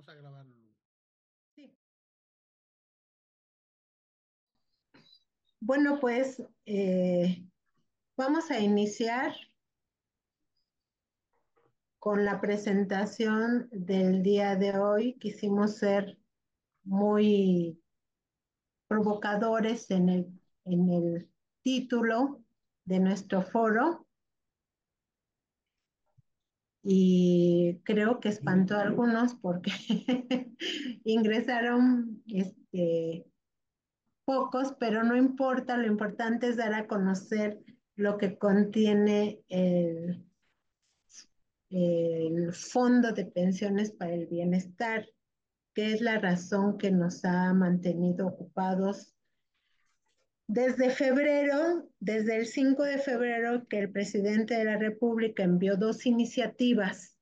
vamos a grabarlo. Sí. Bueno, pues vamos a iniciar con la presentación del día de hoy. Quisimos ser muy provocadores en el título de nuestro foro y creo que espantó a algunos porque ingresaron pocos, pero no importa, lo importante es dar a conocer lo que contiene el Fondo de Pensiones para el Bienestar, que es la razón que nos ha mantenido ocupados desde el 5 de febrero, que el presidente de la República envió dos iniciativas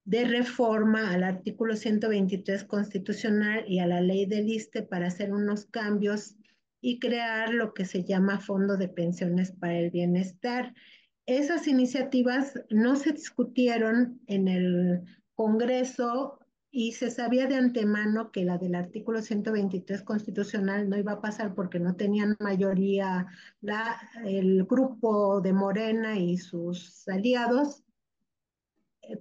de reforma al artículo 123 constitucional y a la ley del ISSSTE para hacer unos cambios y crear lo que se llama Fondo de Pensiones para el Bienestar. Esas iniciativas no se discutieron en el Congreso y se sabía de antemano que la del artículo 123 constitucional no iba a pasar porque no tenían mayoría el grupo de Morena y sus aliados,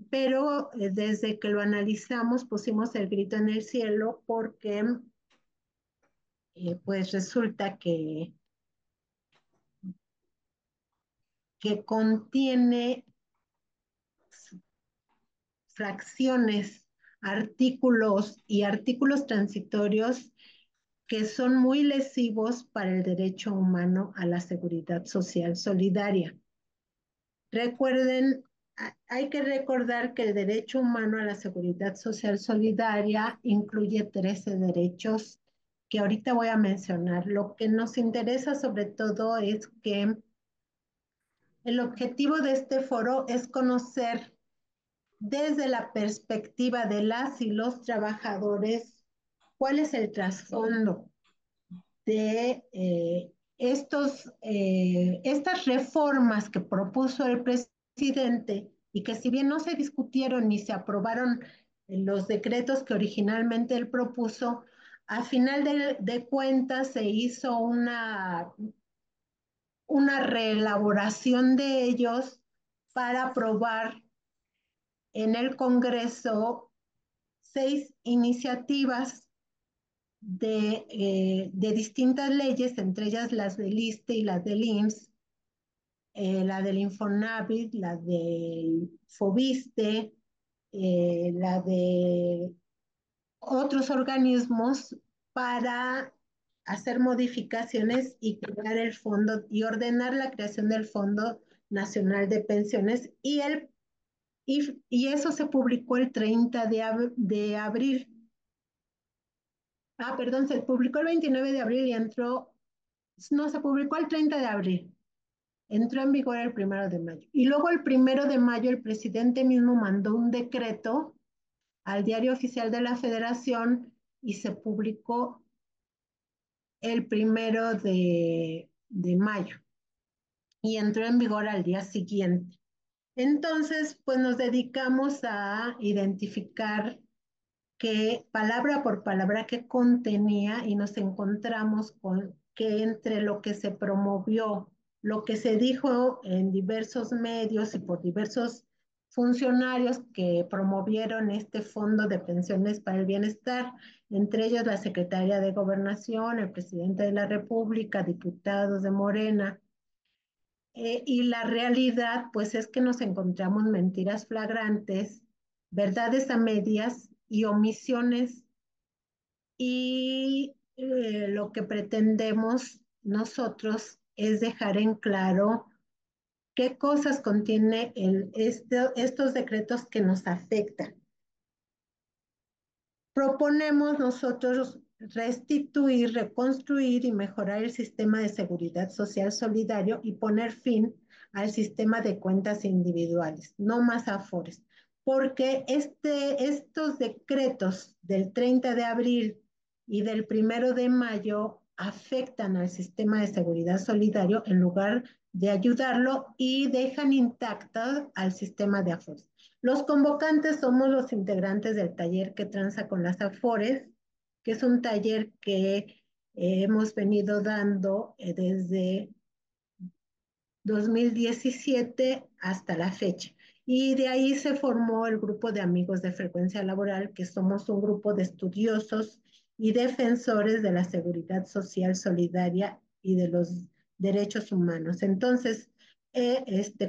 pero desde que lo analizamos pusimos el grito en el cielo porque pues resulta que contiene fracciones, artículos y artículos transitorios que son muy lesivos para el derecho humano a la seguridad social solidaria. Recuerden, hay que recordar que el derecho humano a la seguridad social solidaria incluye 13 derechos que ahorita voy a mencionar. Lo que nos interesa sobre todo es que el objetivo de este foro es conocer desde la perspectiva de las y los trabajadores cuál es el trasfondo de estas reformas que propuso el presidente y que si bien no se discutieron ni se aprobaron los decretos que originalmente él propuso, a final de cuentas se hizo una reelaboración de ellos para aprobar en el Congreso 6 iniciativas de distintas leyes, entre ellas las del ISSSTE y las del IMSS, la del Infonavit, la del FOBISTE, la de otros organismos para hacer modificaciones y crear el fondo y ordenar la creación del Fondo Nacional de Pensiones y eso se publicó el 30 de abril. Perdón, se publicó el 29 de abril y se publicó el 30 de abril. Entró en vigor el 1 de mayo. Y luego el 1 de mayo el presidente mismo mandó un decreto al Diario Oficial de la Federación y se publicó el 1 de mayo y entró en vigor al día siguiente. Entonces, pues nos dedicamos a identificar que palabra por palabra que contenía y nos encontramos con que entre lo que se promovió, lo que se dijo en diversos medios y por diversos funcionarios que promovieron este Fondo de Pensiones para el Bienestar, entre ellos la Secretaria de Gobernación, el presidente de la República, diputados de Morena, y la realidad, pues es que nos encontramos mentiras flagrantes, verdades a medias y omisiones. Y lo que pretendemos nosotros es dejar en claro qué cosas contiene estos decretos que nos afectan. Proponemos nosotros restituir, reconstruir y mejorar el sistema de seguridad social solidario y poner fin al sistema de cuentas individuales, no más afores, porque estos decretos del 30 de abril y del 1 de mayo afectan al sistema de seguridad solidario en lugar de ayudarlo y dejan intacto al sistema de Afores. Los convocantes somos los integrantes del taller que tranza con las Afores, que es un taller que hemos venido dando desde 2017 hasta la fecha. Y de ahí se formó el grupo de amigos de frecuencia laboral, que somos un grupo de estudiosos y defensores de la seguridad social solidaria y de los derechos humanos. Entonces,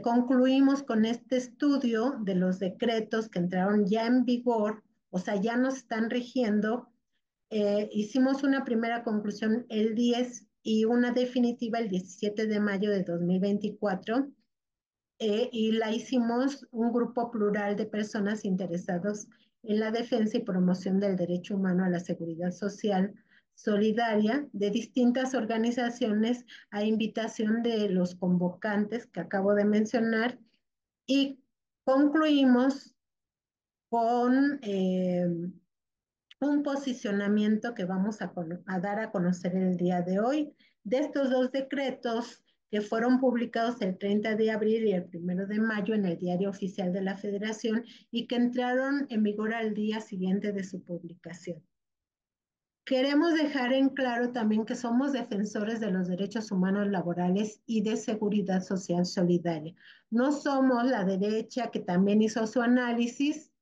concluimos con este estudio de los decretos que entraron ya en vigor, o sea, ya nos están rigiendo. Hicimos una primera conclusión el 10 y una definitiva el 17 de mayo de 2024, y la hicimos un grupo plural de personas interesados en la defensa y promoción del derecho humano a la seguridad social solidaria de distintas organizaciones a invitación de los convocantes que acabo de mencionar, y concluimos con un posicionamiento que vamos a dar a conocer el día de hoy de estos dos decretos que fueron publicados el 30 de abril y el 1 de mayo en el Diario Oficial de la Federación y que entraron en vigor al día siguiente de su publicación. Queremos dejar en claro también que somos defensores de los derechos humanos laborales y de seguridad social solidaria. No somos la derecha que también hizo su análisis,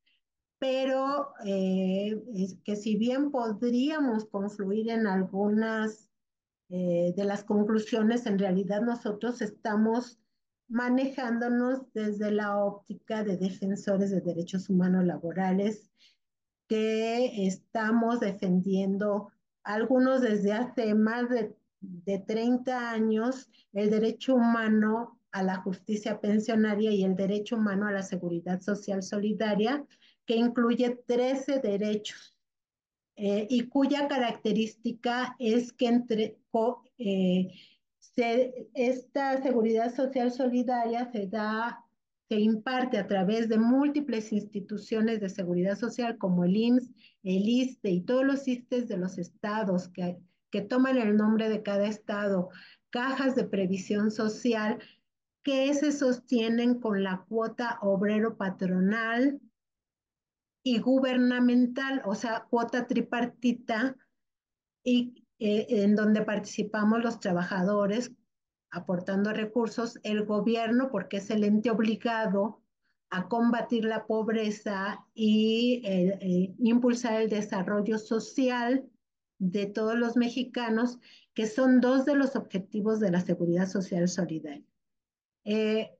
pero es que si bien podríamos confluir en algunas de las conclusiones, en realidad nosotros estamos manejándonos desde la óptica de defensores de derechos humanos laborales, que estamos defendiendo algunos desde hace más de 30 años el derecho humano a la justicia pensionaria y el derecho humano a la seguridad social solidaria, que incluye 13 derechos, y cuya característica es que esta seguridad social solidaria se imparte a través de múltiples instituciones de seguridad social como el IMSS, el ISSSTE y todos los ISSSTEs de los estados que toman el nombre de cada estado, cajas de previsión social que se sostienen con la cuota obrero patronal y gubernamental, o sea, cuota tripartita, y en donde participamos los trabajadores aportando recursos, el gobierno, porque es el ente obligado a combatir la pobreza y impulsar el desarrollo social de todos los mexicanos, que son dos de los objetivos de la seguridad social solidaria. Eh,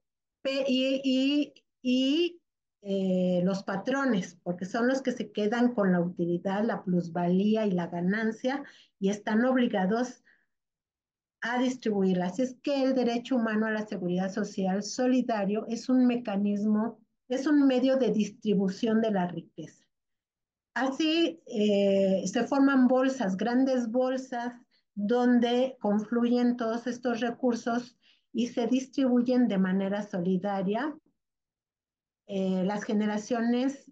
los patrones, porque son los que se quedan con la utilidad, la plusvalía y la ganancia y están obligados a distribuirla. Así es que el derecho humano a la seguridad social solidario es un mecanismo, es un medio de distribución de la riqueza. Así se forman bolsas, grandes bolsas, donde confluyen todos estos recursos y se distribuyen de manera solidaria. Las generaciones,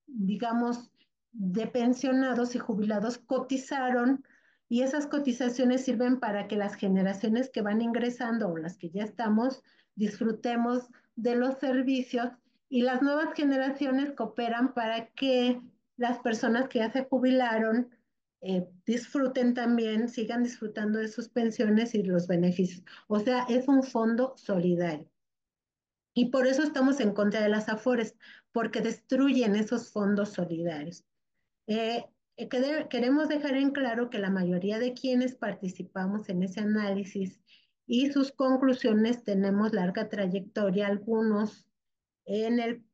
digamos, de pensionados y jubilados cotizaron, y esas cotizaciones sirven para que las generaciones que van ingresando o las que ya estamos disfrutemos de los servicios, y las nuevas generaciones cooperan para que las personas que ya se jubilaron disfruten también, sigan disfrutando de sus pensiones y los beneficios. O sea, es un fondo solidario. Y por eso estamos en contra de las AFORES, porque destruyen esos fondos solidarios. Eh, Queremos dejar en claro que la mayoría de quienes participamos en ese análisis y sus conclusiones tenemos larga trayectoria, algunos en el,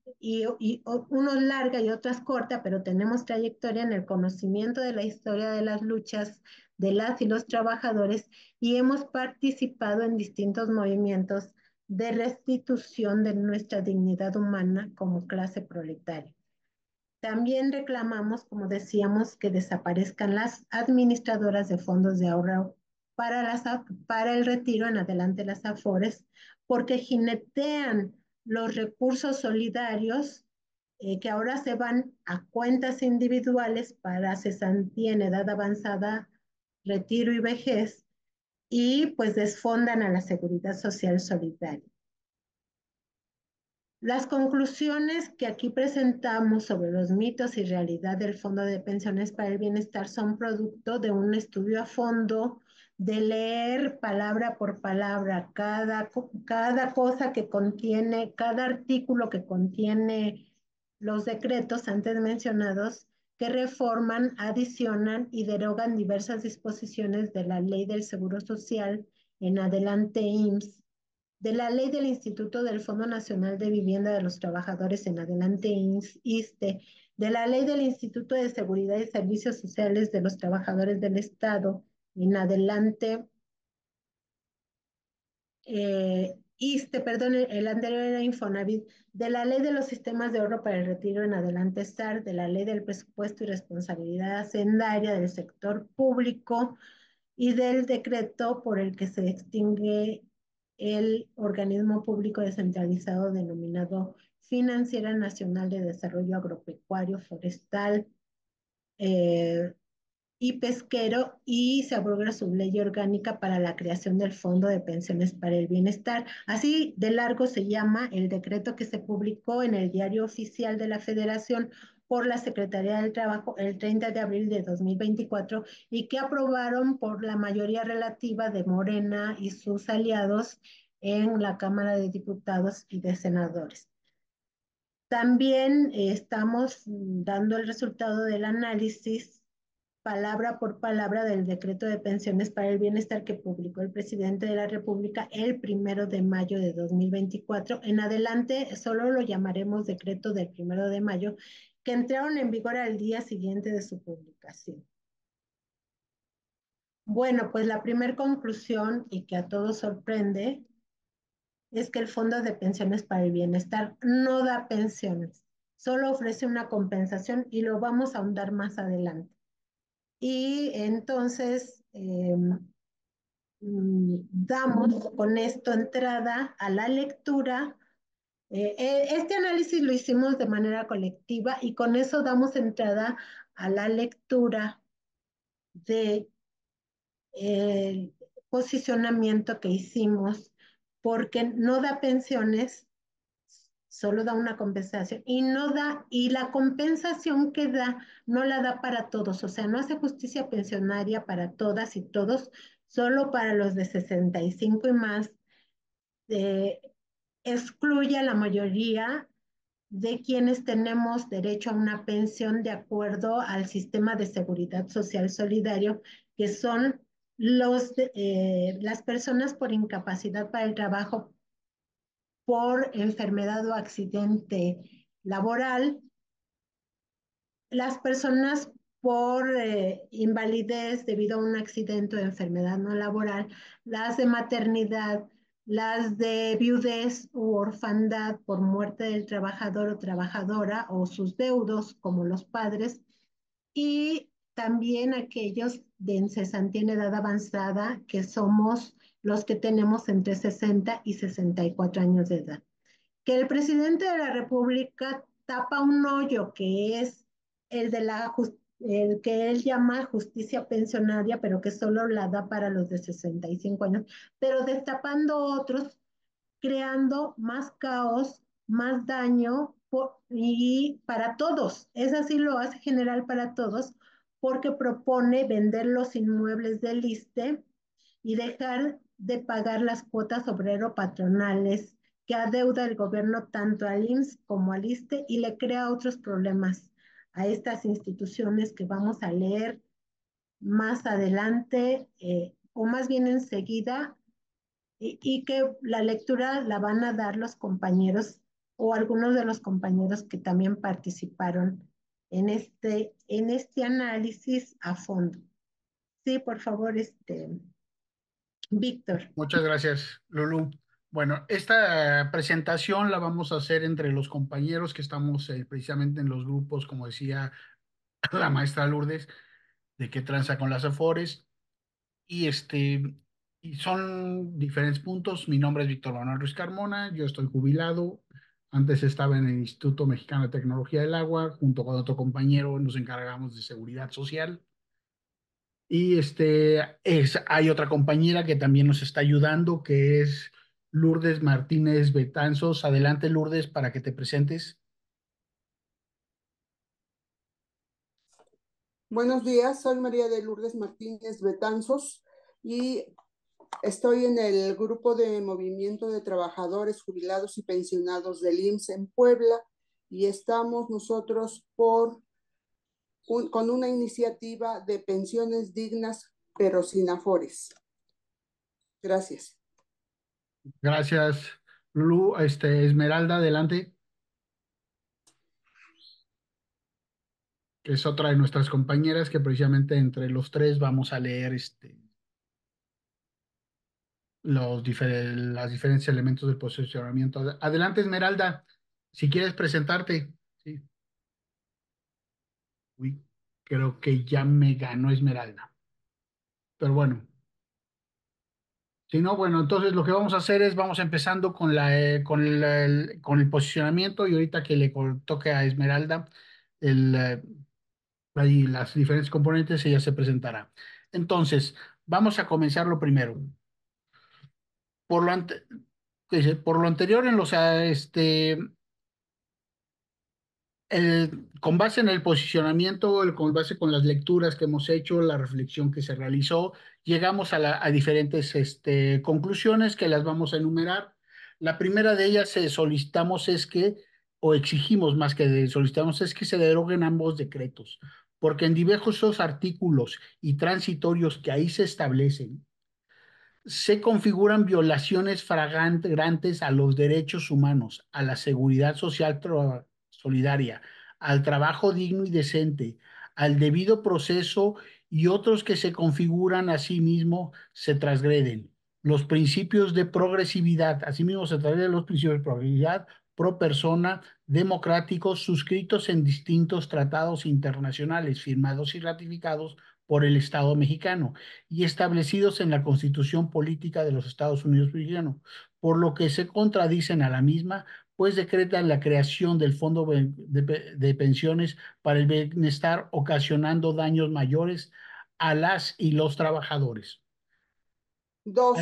unos larga y otras corta, pero tenemos trayectoria en el conocimiento de la historia de las luchas de las y los trabajadores, y hemos participado en distintos movimientos de restitución de nuestra dignidad humana como clase proletaria. También reclamamos, como decíamos, que desaparezcan las administradoras de fondos de ahorro para el retiro en adelante las AFORES, porque jinetean los recursos solidarios que ahora se van a cuentas individuales para cesantía en edad avanzada, retiro y vejez, y pues desfondan a la seguridad social solidaria. Las conclusiones que aquí presentamos sobre los mitos y realidad del Fondo de Pensiones para el Bienestar son producto de un estudio a fondo, de leer palabra por palabra cada cosa que contiene, cada artículo que contiene los decretos antes mencionados que reforman, adicionan y derogan diversas disposiciones de la Ley del Seguro Social, en adelante IMSS, de la Ley del Instituto del Fondo Nacional de Vivienda de los Trabajadores, en adelante ISSSTE, de la Ley del Instituto de Seguridad y Servicios Sociales de los Trabajadores del Estado, en adelante ISSSTE, perdón, el anterior era Infonavit, de la Ley de los Sistemas de Ahorro para el Retiro, en adelante STAR, de la Ley del Presupuesto y Responsabilidad Hacendaria del Sector Público, y del decreto por el que se extingue el organismo público descentralizado denominado Financiera Nacional de Desarrollo Agropecuario, Forestal eh, y Pesquero, y se abroga su ley orgánica para la creación del Fondo de Pensiones para el Bienestar. Así de largo se llama el decreto que se publicó en el Diario Oficial de la Federación por la Secretaría del Trabajo el 30 de abril de 2024 y que aprobaron por la mayoría relativa de Morena y sus aliados en la Cámara de Diputados y de Senadores. También estamos dando el resultado del análisis palabra por palabra del decreto de pensiones para el bienestar que publicó el presidente de la República el 1 de mayo de 2024. En adelante solo lo llamaremos decreto del 1 de mayo, que entraron en vigor al día siguiente de su publicación. Bueno, pues la primera conclusión, y que a todos sorprende, es que el Fondo de Pensiones para el Bienestar no da pensiones, solo ofrece una compensación, y lo vamos a ahondar más adelante. Y entonces damos con esto entrada a la lectura. Este análisis lo hicimos de manera colectiva y con eso damos entrada a la lectura de el posicionamiento que hicimos, porque no da pensiones, solo da una compensación, y no da, y la compensación que da no la da para todos, o sea, no hace justicia pensionaria para todas y todos, solo para los de 65 y más, eh, excluye a la mayoría de quienes tenemos derecho a una pensión de acuerdo al sistema de seguridad social solidario, que son las personas por incapacidad para el trabajo, por enfermedad o accidente laboral, las personas por invalidez debido a un accidente o enfermedad no laboral, las de maternidad, las de viudez u orfandad por muerte del trabajador o trabajadora o sus deudos, como los padres, y también aquellos de cesantía en edad avanzada, que somos los que tenemos entre 60 y 64 años de edad. Que el presidente de la República tapa un hoyo que es el de el que él llama justicia pensionaria, pero que solo la da para los de 65 años, pero destapando otros, creando más caos, más daño y para todos. Es así, lo hace general para todos, porque propone vender los inmuebles del ISSSTE y dejar de pagar las cuotas obrero-patronales que adeuda el gobierno tanto al IMSS como al ISSSTE, y le crea otros problemas a estas instituciones que vamos a leer más adelante, o más bien enseguida, y que la lectura la van a dar los compañeros o algunos de los compañeros que también participaron en este análisis a fondo. Sí, por favor, Víctor. Muchas gracias, Lulu. Bueno, esta presentación la vamos a hacer entre los compañeros que estamos precisamente en los grupos, como decía la maestra Lourdes, de qué tranza con las Afores. Y y son diferentes puntos. Mi nombre es Víctor Manuel Ruiz Carmona, yo estoy jubilado. Antes estaba en el Instituto Mexicano de Tecnología del Agua, junto con otro compañero nos encargamos de seguridad social. Y hay otra compañera que también nos está ayudando, que es Lourdes Martínez Betanzos. Adelante, Lourdes, para que te presentes. Buenos días, soy María de Lourdes Martínez Betanzos y estoy en el grupo de movimiento de trabajadores jubilados y pensionados del IMSS en Puebla y estamos nosotros con una iniciativa de pensiones dignas pero sin afores. Gracias. Gracias, Lulu. Esmeralda, adelante, que es otra de nuestras compañeras que precisamente entre los tres vamos a leer los diferentes elementos del posicionamiento. Adelante, Esmeralda, si quieres presentarte. Sí. Uy, creo que ya me ganó Esmeralda. Pero bueno, si no, bueno, entonces lo que vamos a hacer es vamos empezando con el posicionamiento y ahorita que toque a Esmeralda ahí las diferentes componentes, ella se presentará. Entonces, vamos a comenzar lo primero. Por lo, ante- por lo anterior, con base en el posicionamiento, con base con las lecturas que hemos hecho, la reflexión que se realizó, llegamos a diferentes conclusiones que las vamos a enumerar. La primera de ellas solicitamos es que, o exigimos más que solicitamos, es que se deroguen ambos decretos, porque en diversos artículos y transitorios que ahí se establecen, se configuran violaciones flagrantes a los derechos humanos, a la seguridad social solidaria, al trabajo digno y decente, al debido proceso y otros que se configuran a sí mismo se transgreden. Los principios de progresividad, asimismo se transgreden los principios de progresividad pro persona democráticos suscritos en distintos tratados internacionales firmados y ratificados por el Estado mexicano y establecidos en la Constitución Política de los Estados Unidos Mexicanos, por lo que se contradicen a la misma, pues decretan la creación del Fondo de Pensiones para el Bienestar, ocasionando daños mayores a las y los trabajadores. Dos,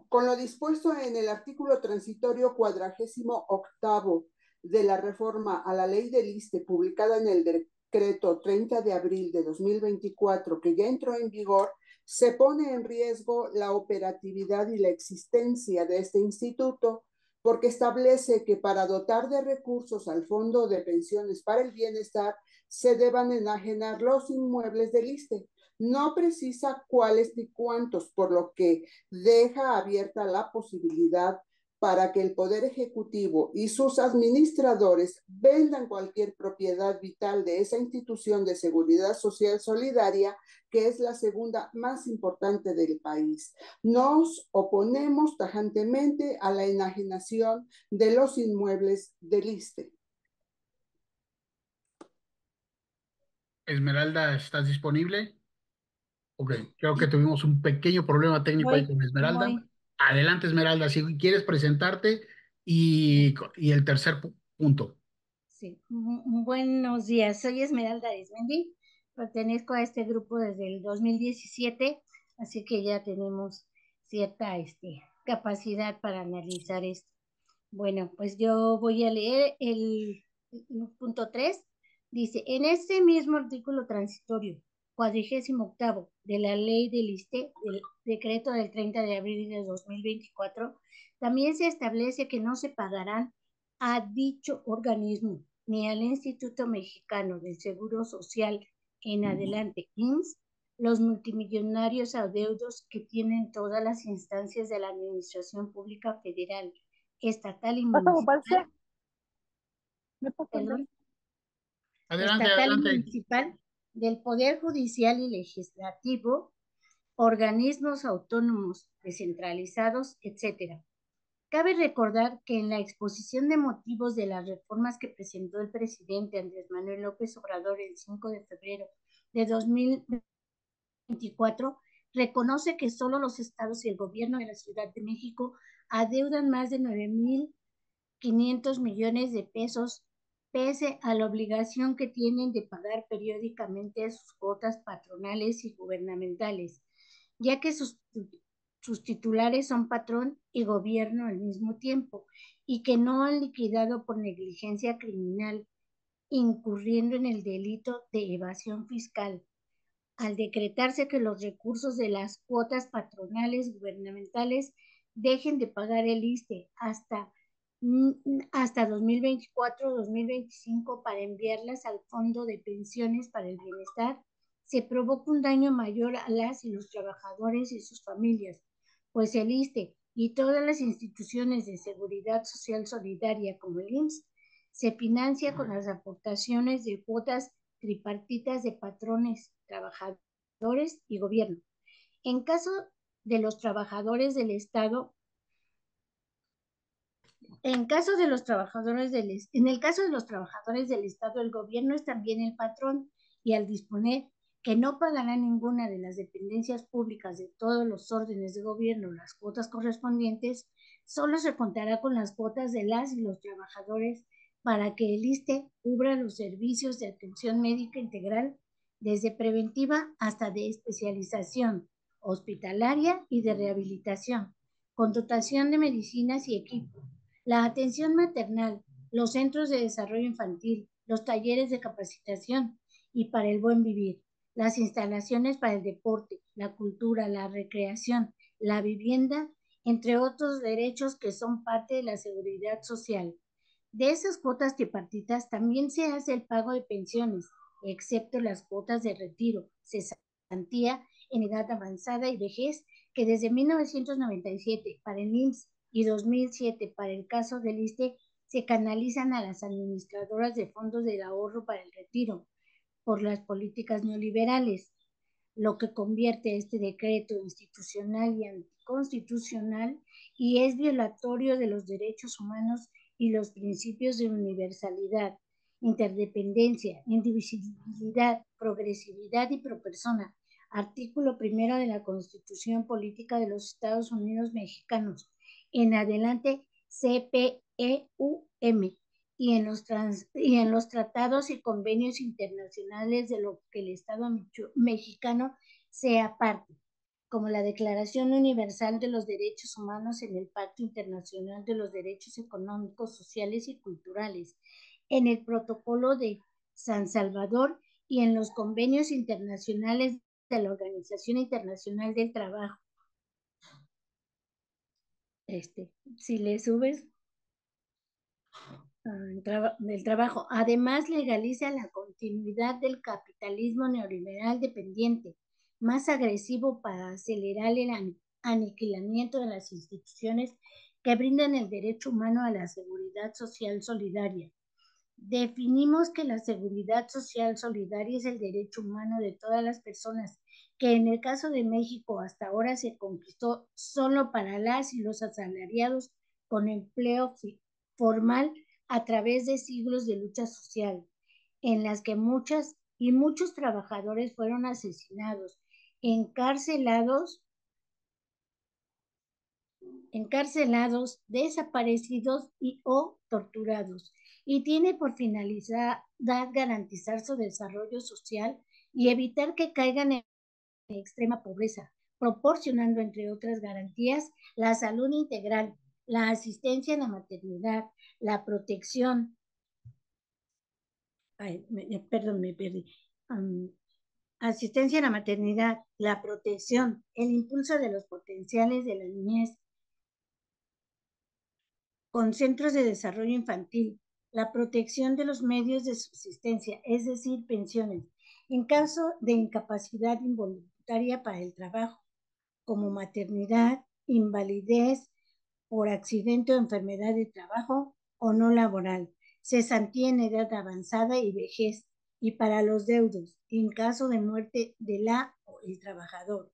con lo dispuesto en el artículo transitorio 48º de la reforma a la ley del ISSSTE publicada en el decreto 30 de abril de 2024, que ya entró en vigor, se pone en riesgo la operatividad y la existencia de este instituto porque establece que para dotar de recursos al Fondo de Pensiones para el Bienestar se deban enajenar los inmuebles del ISSSTE. No precisa cuáles ni cuántos, por lo que deja abierta la posibilidad para que el Poder Ejecutivo y sus administradores vendan cualquier propiedad vital de esa institución de seguridad social solidaria, que es la segunda más importante del país. Nos oponemos tajantemente a la enajenación de los inmuebles del ISSSTE. Esmeralda, ¿estás disponible? Ok, creo que tuvimos un pequeño problema técnico ahí Voy, con Esmeralda. voy. Adelante, Esmeralda, si quieres presentarte y el tercer punto. Sí. Buenos días, soy Esmeralda Arizmendi, pertenezco a este grupo desde el 2017, así que ya tenemos cierta capacidad para analizar esto. Bueno, pues yo voy a leer el punto 3. Dice, en este mismo artículo transitorio, 48º de la ley del ISSSTE, del decreto del 30 de abril de 2024, también se establece que no se pagarán a dicho organismo ni al Instituto Mexicano del Seguro Social en adelante, IMSS, los multimillonarios adeudos que tienen todas las instancias de la Administración Pública Federal, estatal y municipal, perdón, Adelante, estatal y adelante. municipal, del Poder Judicial y Legislativo, organismos autónomos descentralizados, etcétera. Cabe recordar que en la exposición de motivos de las reformas que presentó el presidente Andrés Manuel López Obrador el 5 de febrero de 2024, reconoce que solo los estados y el gobierno de la Ciudad de México adeudan más de 9.500 millones de pesos pese a la obligación que tienen de pagar periódicamente sus cuotas patronales y gubernamentales, ya que sus titulares son patrón y gobierno al mismo tiempo, y que no han liquidado por negligencia criminal, incurriendo en el delito de evasión fiscal. Al decretarse que los recursos de las cuotas patronales gubernamentales dejen de pagar el ISSSTE hasta 2024-2025 para enviarlas al Fondo de Pensiones para el Bienestar, se provoca un daño mayor a las y los trabajadores y sus familias, pues el ISSSTE y todas las instituciones de seguridad social solidaria como el IMSS se financia con las aportaciones de cuotas tripartitas de patrones, trabajadores y gobierno. En caso de los trabajadores del Estado, en el caso de los trabajadores del Estado, el gobierno es también el patrón, y al disponer que no pagará ninguna de las dependencias públicas de todos los órdenes de gobierno las cuotas correspondientes, solo se contará con las cuotas de las y los trabajadores para que el ISSSTE cubra los servicios de atención médica integral, desde preventiva hasta de especialización, hospitalaria y de rehabilitación, con dotación de medicinas y equipo, la atención maternal, los centros de desarrollo infantil, los talleres de capacitación y para el buen vivir, las instalaciones para el deporte, la cultura, la recreación, la vivienda, entre otros derechos que son parte de la seguridad social. De esas cuotas tripartitas también se hace el pago de pensiones, excepto las cuotas de retiro, cesantía en edad avanzada y vejez, que desde 1997 para el IMSS y 2007 para el caso del ISSSTE se canalizan a las administradoras de fondos de ahorro para el retiro por las políticas neoliberales, lo que convierte este decreto institucional y anticonstitucional y es violatorio de los derechos humanos y los principios de universalidad, interdependencia, indivisibilidad, progresividad y propersona. Artículo 1 de la Constitución Política de los Estados Unidos Mexicanos. En adelante, CPEUM. Y en los tratados y convenios internacionales de lo que el Estado mexicano sea parte, como la Declaración Universal de los Derechos Humanos en el Pacto Internacional de los Derechos Económicos, Sociales y Culturales, en el Protocolo de San Salvador y en los convenios internacionales de la Organización Internacional del Trabajo. Si le subes del trabajo. Además, legaliza la continuidad del capitalismo neoliberal dependiente, más agresivo para acelerar el aniquilamiento de las instituciones que brindan el derecho humano a la seguridad social solidaria. Definimos que la seguridad social solidaria es el derecho humano de todas las personas, que en el caso de México hasta ahora se conquistó solo para las y los asalariados con empleo formal a través de siglos de lucha social, en las que muchos trabajadores fueron asesinados, encarcelados, desaparecidos o torturados, y tiene por finalidad garantizar su desarrollo social y evitar que caigan en extrema pobreza, proporcionando, entre otras garantías, la salud integral, la asistencia en la maternidad, la protección, me perdí, asistencia a la maternidad, la protección, el impulso de los potenciales de la niñez, con centros de desarrollo infantil, la protección de los medios de subsistencia, es decir, pensiones, en caso de incapacidad involuntaria para el trabajo, como maternidad, invalidez por accidente o enfermedad de trabajo o no laboral, cesantía en edad avanzada y vejez, y para los deudos, en caso de muerte de la o el trabajador.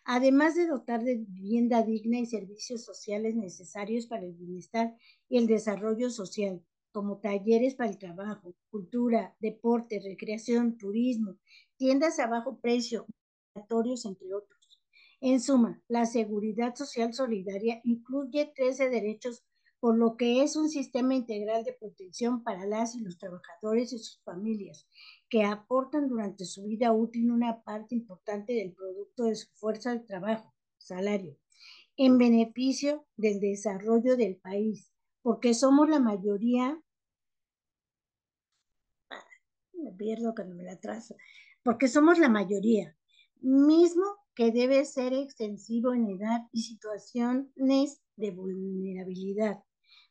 Además de dotar de vivienda digna y servicios sociales necesarios para el bienestar y el desarrollo social, como talleres para el trabajo, cultura, deporte, recreación, turismo, tiendas a bajo precio, laboratorios, entre otros. En suma, la seguridad social solidaria incluye 13 derechos por lo que es un sistema integral de protección para las y los trabajadores y sus familias, que aportan durante su vida útil una parte importante del producto de su fuerza de trabajo, salario, en beneficio del desarrollo del país, porque somos la mayoría, me pierdo cuando me la trazo, porque somos la mayoría, mismo que debe ser extensivo en edad y situaciones de vulnerabilidad.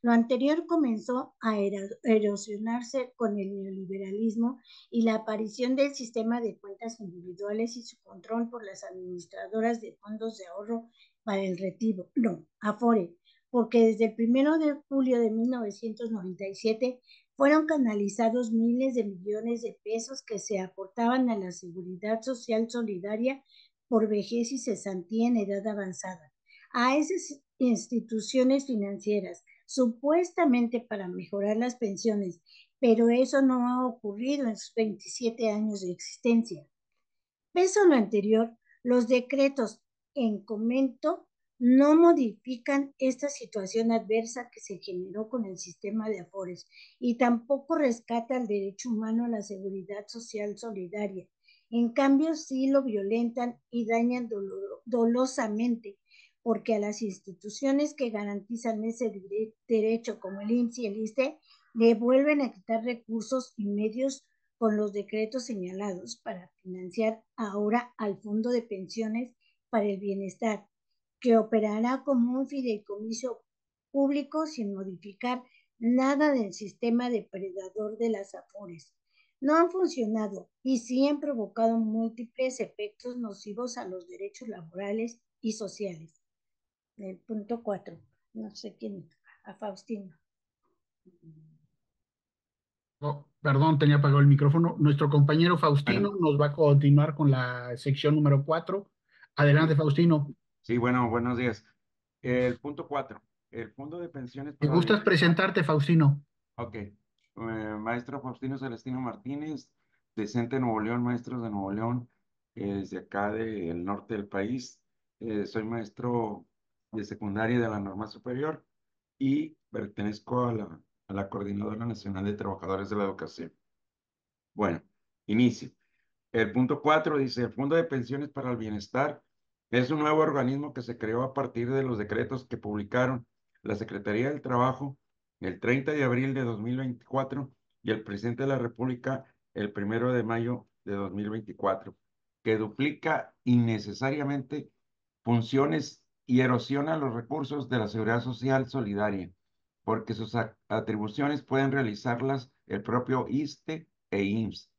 Lo anterior comenzó a erosionarse con el neoliberalismo y la aparición del sistema de cuentas individuales y su control por las administradoras de fondos de ahorro para el retiro, no, Afore, porque desde el 1 de julio de 1997 fueron canalizados miles de millones de pesos que se aportaban a la Seguridad Social Solidaria por vejez y cesantía en edad avanzada, a esas instituciones financieras, supuestamente para mejorar las pensiones, pero eso no ha ocurrido en sus 27 años de existencia. Pese a lo anterior, los decretos en comento no modifican esta situación adversa que se generó con el sistema de Afores y tampoco rescata el derecho humano a la seguridad social solidaria. En cambio, sí lo violentan y dañan dolosamente, porque a las instituciones que garantizan ese derecho, como el IMSS y el ISSSTE, le vuelven a quitar recursos y medios con los decretos señalados para financiar ahora al Fondo de Pensiones para el Bienestar, que operará como un fideicomiso público sin modificar nada del sistema depredador de las Afores. No han funcionado y sí han provocado múltiples efectos nocivos a los derechos laborales y sociales. El punto 4. No sé quién, a Faustino. Oh, perdón, tenía apagado el micrófono. Nuestro compañero Faustino Bueno, nos va a continuar con la sección número 4. Adelante, sí, Faustino. sí, bueno, buenos días. El punto 4, el Fondo de Pensiones ¿Te para el gustas Bienestar. presentarte, Faustino? Ok, maestro Faustino Celestino Martínez, decente Nuevo León, maestros de Nuevo León, desde acá del norte del país. Soy maestro de secundaria de la norma superior y pertenezco a la Coordinadora Nacional de Trabajadores de la Educación. Bueno, inicio. El punto 4 dice, el Fondo de Pensiones para el Bienestar es un nuevo organismo que se creó a partir de los decretos que publicaron la Secretaría del Trabajo el 30 de abril de 2024 y el presidente de la República el 1 de mayo de 2024, que duplica innecesariamente funciones y erosiona los recursos de la Seguridad Social Solidaria, porque sus atribuciones pueden realizarlas el propio ISSSTE e IMSS.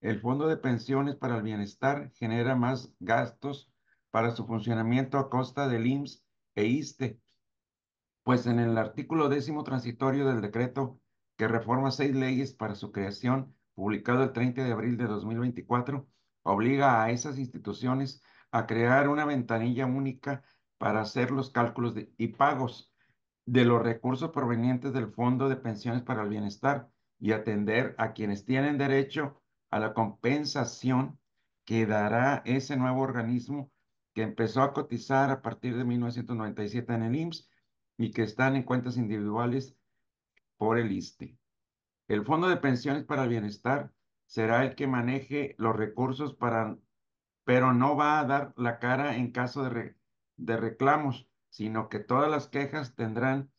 El Fondo de Pensiones para el Bienestar genera más gastos para su funcionamiento a costa del IMSS e ISSSTE, pues en el artículo 10º transitorio del decreto que reforma 6 leyes para su creación, publicado el 30 de abril de 2024, obliga a esas instituciones a crear una ventanilla única para hacer los cálculos y pagos de los recursos provenientes del Fondo de Pensiones para el Bienestar y atender a quienes tienen derecho a la compensación que dará ese nuevo organismo que empezó a cotizar a partir de 1997 en el IMSS y que están en cuentas individuales por el ISSSTE. El Fondo de Pensiones para el Bienestar será el que maneje los recursos pero no va a dar la cara en caso de reclamos, sino que todas las quejas tendrán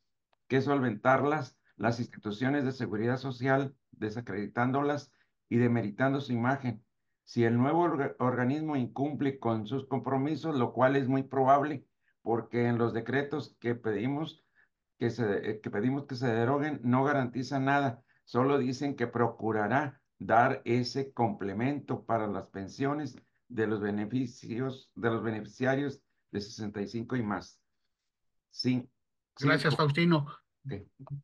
que solventarlas las instituciones de seguridad social, desacreditándolas y demeritando su imagen. Si el nuevo organismo incumple con sus compromisos, lo cual es muy probable, porque en los decretos que pedimos que se deroguen no garantizan nada, solo dicen que procurará dar ese complemento para las pensiones de los beneficiarios de 65 y más. Sí, Gracias, 5. Faustino.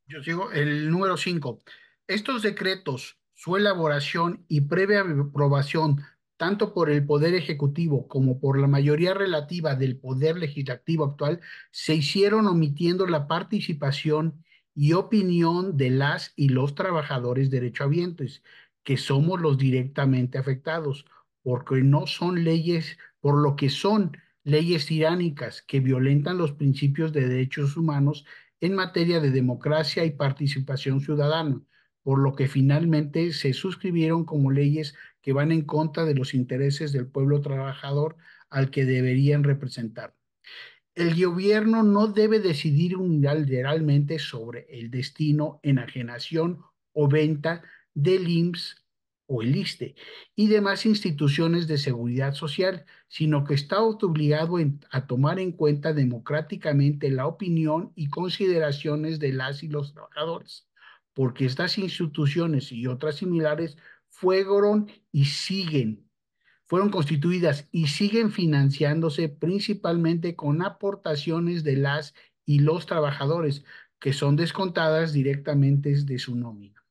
Yo sigo el número 5. Estos decretos, su elaboración y previa aprobación, tanto por el Poder Ejecutivo como por la mayoría relativa del Poder Legislativo actual, se hicieron omitiendo la participación y opinión de las y los trabajadores derechohabientes, que somos los directamente afectados, porque no son leyes, por lo que son leyes tiránicas que violentan los principios de derechos humanos en materia de democracia y participación ciudadana, por lo que finalmente se suscribieron como leyes que van en contra de los intereses del pueblo trabajador al que deberían representar. El gobierno no debe decidir unilateralmente sobre el destino, enajenación o venta del IMSS o el ISSSTE y demás instituciones de seguridad social, sino que está obligado a tomar en cuenta democráticamente la opinión y consideraciones de las y los trabajadores, porque estas instituciones y otras similares fueron y siguen fueron constituidas y siguen financiándose principalmente con aportaciones de las y los trabajadores, que son descontadas directamente de su nómina.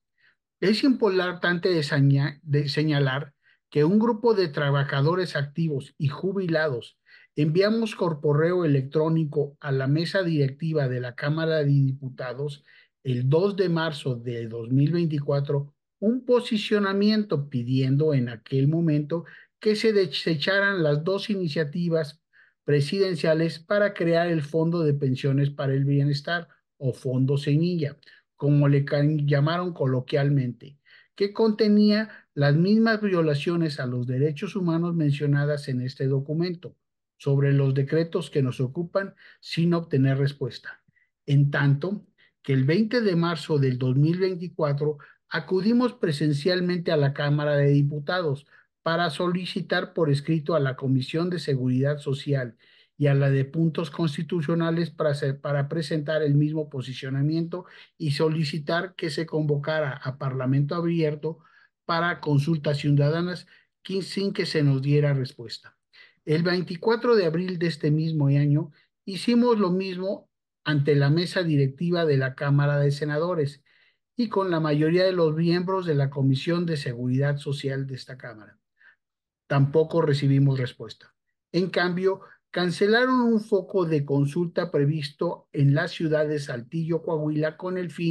Es importante de señalar que un grupo de trabajadores activos y jubilados enviamos por correo electrónico a la mesa directiva de la Cámara de Diputados el 2 de marzo de 2024 un posicionamiento pidiendo en aquel momento que se desecharan las dos iniciativas presidenciales para crear el Fondo de Pensiones para el Bienestar o Fondo Semilla, como le llamaron coloquialmente, que contenía las mismas violaciones a los derechos humanos mencionadas en este documento, sobre los decretos que nos ocupan sin obtener respuesta. En tanto que el 20 de marzo del 2024 acudimos presencialmente a la Cámara de Diputados para solicitar por escrito a la Comisión de Seguridad Social y a la de Puntos Constitucionales para presentar el mismo posicionamiento y solicitar que se convocara a Parlamento abierto para consultas ciudadanas sin que se nos diera respuesta. El 24 de abril de este mismo año hicimos lo mismo ante la mesa directiva de la Cámara de Senadores y con la mayoría de los miembros de la Comisión de Seguridad Social de esta Cámara. Tampoco recibimos respuesta. En cambio, cancelaron un foco de consulta previsto en la ciudad de Saltillo, Coahuila, con ese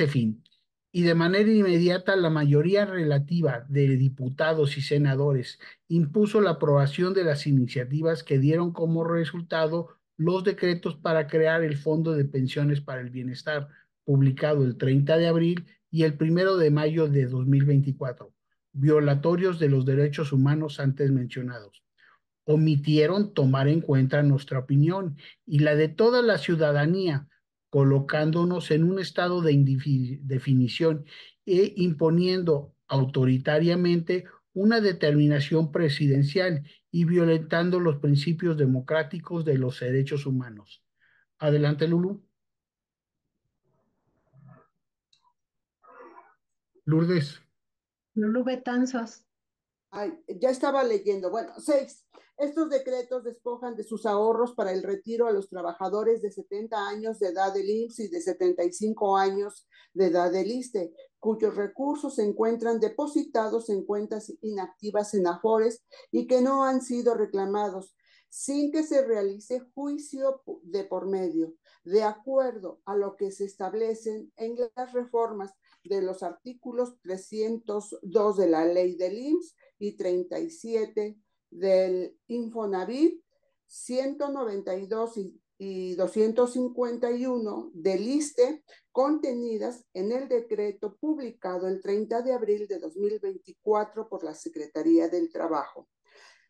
fin. Y de manera inmediata, la mayoría relativa de diputados y senadores impuso la aprobación de las iniciativas que dieron como resultado los decretos para crear el Fondo de Pensiones para el Bienestar, publicado el 30 de abril y el 1 de mayo de 2024, violatorios de los derechos humanos antes mencionados. Omitieron tomar en cuenta nuestra opinión y la de toda la ciudadanía, colocándonos en un estado de indefinición e imponiendo autoritariamente una determinación presidencial y violentando los principios democráticos de los derechos humanos. Adelante, Lulu. Lourdes. Lulú Betanzos. Ay, ya estaba leyendo. Bueno, 6. Estos decretos despojan de sus ahorros para el retiro a los trabajadores de 70 años de edad del IMSS y de 75 años de edad del ISSSTE, cuyos recursos se encuentran depositados en cuentas inactivas en Afores y que no han sido reclamados, sin que se realice juicio de por medio, de acuerdo a lo que se establecen en las reformas de los artículos 302 de la ley del IMSS y 37 del Infonavit, 192 y 251 del ISSSTE, contenidas en el decreto publicado el 30 de abril de 2024 por la Secretaría del Trabajo.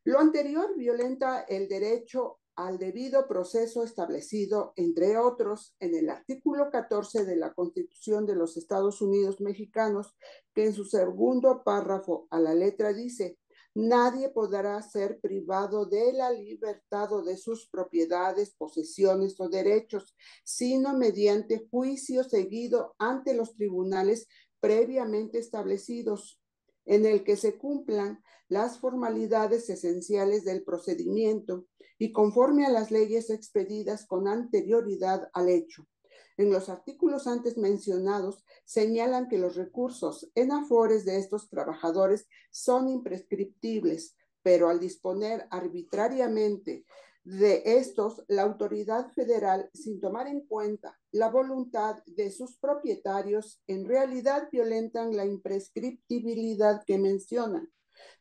Lo anterior violenta el derecho al debido proceso establecido, entre otros, en el artículo 14 de la Constitución de los Estados Unidos mexicanos, que en su segundo párrafo a la letra dice: nadie podrá ser privado de la libertad o de sus propiedades, posesiones o derechos, sino mediante juicio seguido ante los tribunales previamente establecidos, en el que se cumplan las formalidades esenciales del procedimiento y conforme a las leyes expedidas con anterioridad al hecho. En los artículos antes mencionados señalan que los recursos en afores de estos trabajadores son imprescriptibles, pero al disponer arbitrariamente de estos, la autoridad federal, sin tomar en cuenta la voluntad de sus propietarios, en realidad violentan la imprescriptibilidad que mencionan.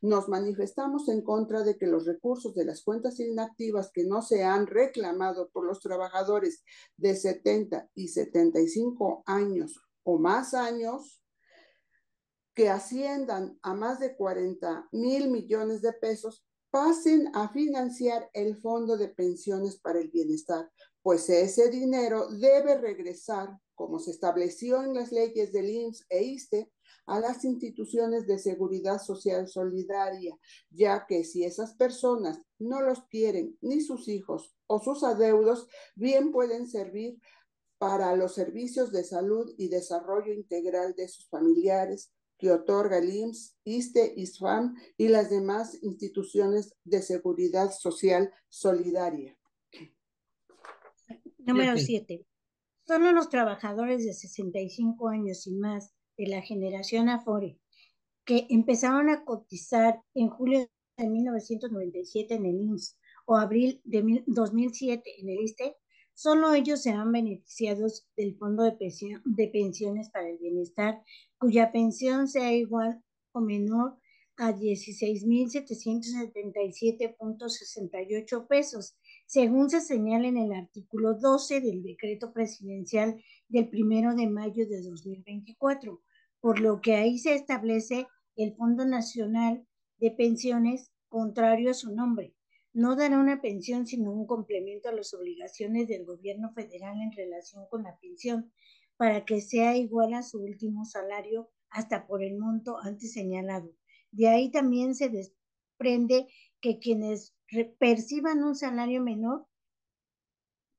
Nos manifestamos en contra de que los recursos de las cuentas inactivas que no se han reclamado por los trabajadores de 70 y 75 años o más años, que asciendan a más de 40,000 millones de pesos, pasen a financiar el Fondo de Pensiones para el Bienestar, pues ese dinero debe regresar, como se estableció en las leyes del IMSS e ISSSTE, a las instituciones de seguridad social solidaria, ya que si esas personas no los quieren, ni sus hijos o sus adeudos, bien pueden servir para los servicios de salud y desarrollo integral de sus familiares que otorga el IMSS, ISSSTE, ISFAM y las demás instituciones de seguridad social solidaria. Número 7. Solo los trabajadores de 65 años y más de la generación Afore que empezaron a cotizar en julio de 1997 en el IMSS o abril de 2007 en el ISSSTE, solo ellos serán beneficiados del Fondo de Pensiones para el Bienestar, cuya pensión sea igual o menor a 16,777.68 pesos, según se señala en el artículo 12 del decreto presidencial del 1 de mayo de 2024, por lo que ahí se establece el Fondo Nacional de Pensiones, contrario a su nombre. No dará una pensión, sino un complemento a las obligaciones del gobierno federal en relación con la pensión, para que sea igual a su último salario hasta por el monto antes señalado. De ahí también se desprende que quienes perciban un salario menor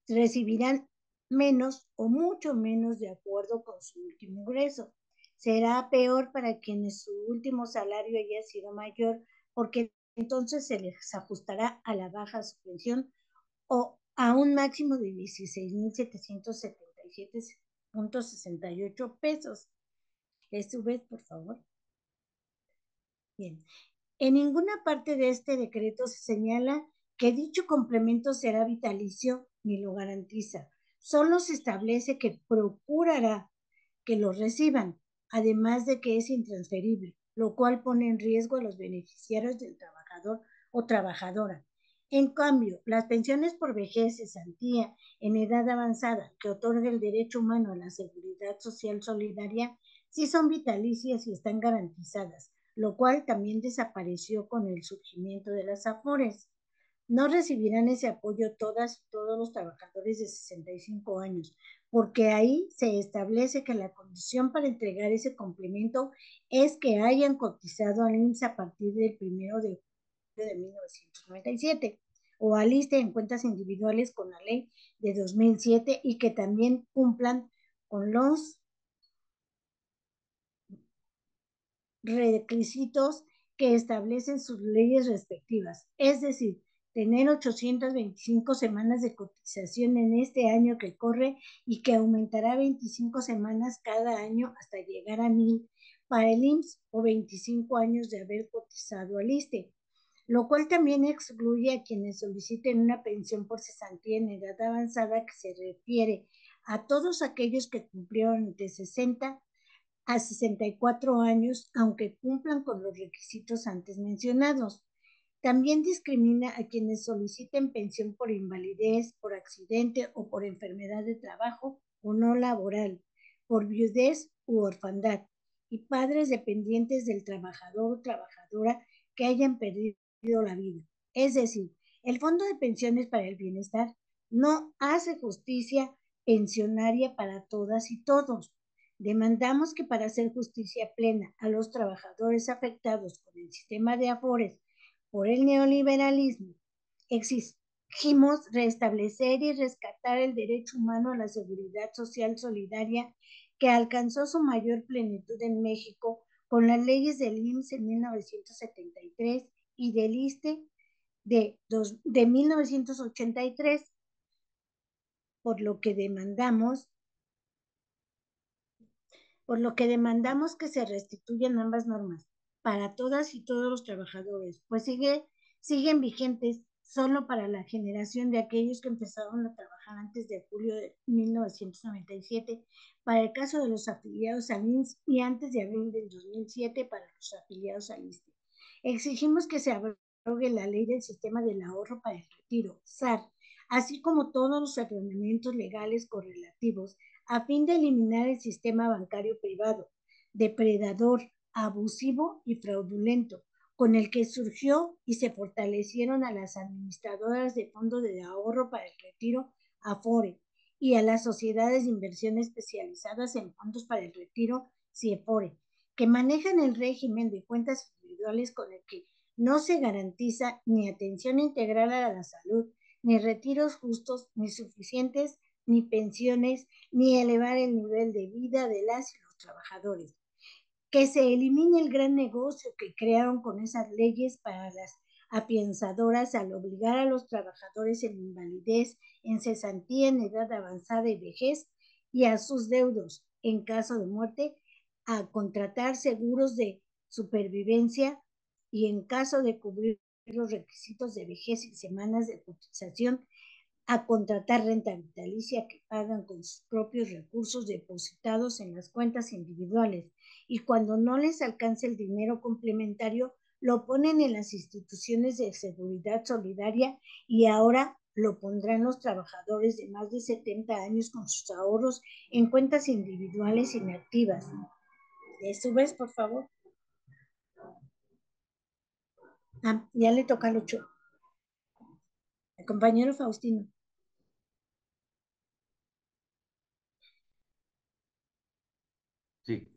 recibirán menos o mucho menos de acuerdo con su último ingreso. Será peor para quienes su último salario haya sido mayor, porque entonces se les ajustará a la baja su pensión o a un máximo de 16,777.68 pesos. Vez, por favor. Bien. En ninguna parte de este decreto se señala que dicho complemento será vitalicio ni lo garantiza. Solo se establece que procurará que lo reciban, además de que es intransferible, lo cual pone en riesgo a los beneficiarios del trabajador o trabajadora. En cambio, las pensiones por vejez, cesantía, en edad avanzada, que otorga el derecho humano a la seguridad social solidaria, sí son vitalicias y están garantizadas, lo cual también desapareció con el surgimiento de las AFORES. No recibirán ese apoyo todas y todos los trabajadores de 65 años, porque ahí se establece que la condición para entregar ese complemento es que hayan cotizado al IMSS a partir del 1 de julio de 1997 o al ISSSTE en cuentas individuales con la ley de 2007 y que también cumplan con los requisitos que establecen sus leyes respectivas, es decir, tener 825 semanas de cotización en este año que corre y que aumentará 25 semanas cada año hasta llegar a 1,000 para el IMSS o 25 años de haber cotizado al ISSSTE, lo cual también excluye a quienes soliciten una pensión por cesantía en edad avanzada, que se refiere a todos aquellos que cumplieron de 60 a 64 años, aunque cumplan con los requisitos antes mencionados. También discrimina a quienes soliciten pensión por invalidez, por accidente o por enfermedad de trabajo o no laboral, por viudez u orfandad, y padres dependientes del trabajador o trabajadora que hayan perdido la vida. Es decir, el Fondo de Pensiones para el Bienestar no hace justicia pensionaria para todas y todos. Demandamos que para hacer justicia plena a los trabajadores afectados con el sistema de Afores por el neoliberalismo, exigimos restablecer y rescatar el derecho humano a la seguridad social solidaria que alcanzó su mayor plenitud en México con las leyes del IMSS en 1973 y del ISSSTE de 1983, por lo que demandamos que se restituyan ambas normas para todas y todos los trabajadores, pues siguen vigentes solo para la generación de aquellos que empezaron a trabajar antes de julio de 1997, para el caso de los afiliados al IMSS y antes de abril del 2007 para los afiliados al ISSSTE. Exigimos que se abrogue la ley del sistema del ahorro para el retiro, SAR, así como todos los ordenamientos legales correlativos, a fin de eliminar el sistema bancario privado, depredador, abusivo y fraudulento, con el que surgió y se fortalecieron a las administradoras de fondos de ahorro para el retiro, AFORE, y a las sociedades de inversión especializadas en fondos para el retiro, CIEFORE, que manejan el régimen de cuentas individuales con el que no se garantiza ni atención integral a la salud, ni retiros justos, ni suficientes, ni pensiones, ni elevar el nivel de vida de las y los trabajadores. Que se elimine el gran negocio que crearon con esas leyes para las afianzadoras al obligar a los trabajadores en invalidez, en cesantía, en edad avanzada y vejez, y a sus deudos en caso de muerte, a contratar seguros de supervivencia y en caso de cubrir los requisitos de vejez y semanas de cotización, a contratar renta vitalicia que pagan con sus propios recursos depositados en las cuentas individuales y cuando no les alcance el dinero complementario, lo ponen en las instituciones de seguridad solidaria y ahora lo pondrán los trabajadores de más de 70 años con sus ahorros en cuentas individuales inactivas. ¿Subes, por favor? Ya le toca al 8. El compañero Faustino. Sí.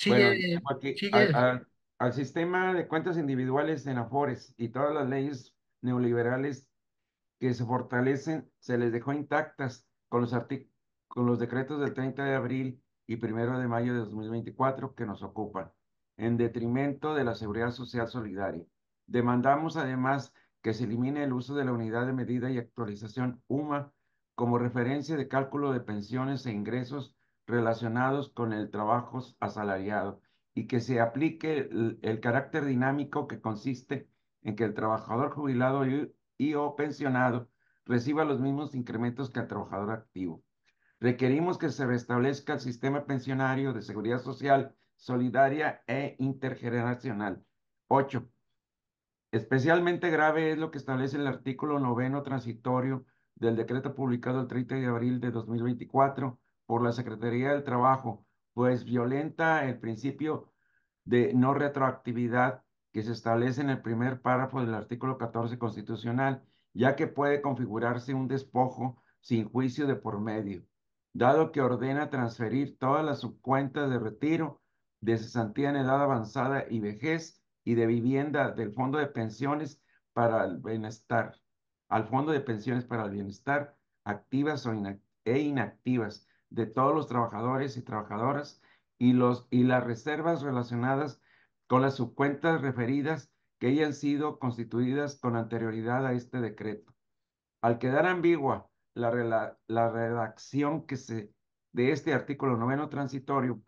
Bueno, Sigue, aquí sigue. al sistema de cuentas individuales en Afores y todas las leyes neoliberales que se fortalecen, se les dejó intactas con los decretos del 30 de abril y 1 de mayo de 2024 que nos ocupan, en detrimento de la seguridad social solidaria. Demandamos además que se elimine el uso de la unidad de medida y actualización UMA como referencia de cálculo de pensiones e ingresos relacionados con el trabajo asalariado y que se aplique el carácter dinámico que consiste en que el trabajador jubilado y o pensionado reciba los mismos incrementos que el trabajador activo. Requerimos que se restablezca el sistema pensionario de seguridad social, solidaria e intergeneracional. 8. Especialmente grave es lo que establece el artículo 9 transitorio del decreto publicado el 30 de abril de 2024 por la Secretaría del Trabajo, pues violenta el principio de no retroactividad que se establece en el primer párrafo del artículo 14 constitucional, ya que puede configurarse un despojo sin juicio de por medio, dado que ordena transferir todas las subcuentas de retiro, de cesantía en edad avanzada y vejez y de vivienda del Fondo de Pensiones para el Bienestar, al Fondo de Pensiones para el Bienestar, activas e inactivas de todos los trabajadores y trabajadoras y las reservas relacionadas con las subcuentas referidas que hayan sido constituidas con anterioridad a este decreto. Al quedar ambigua la redacción de este artículo 9 transitorio,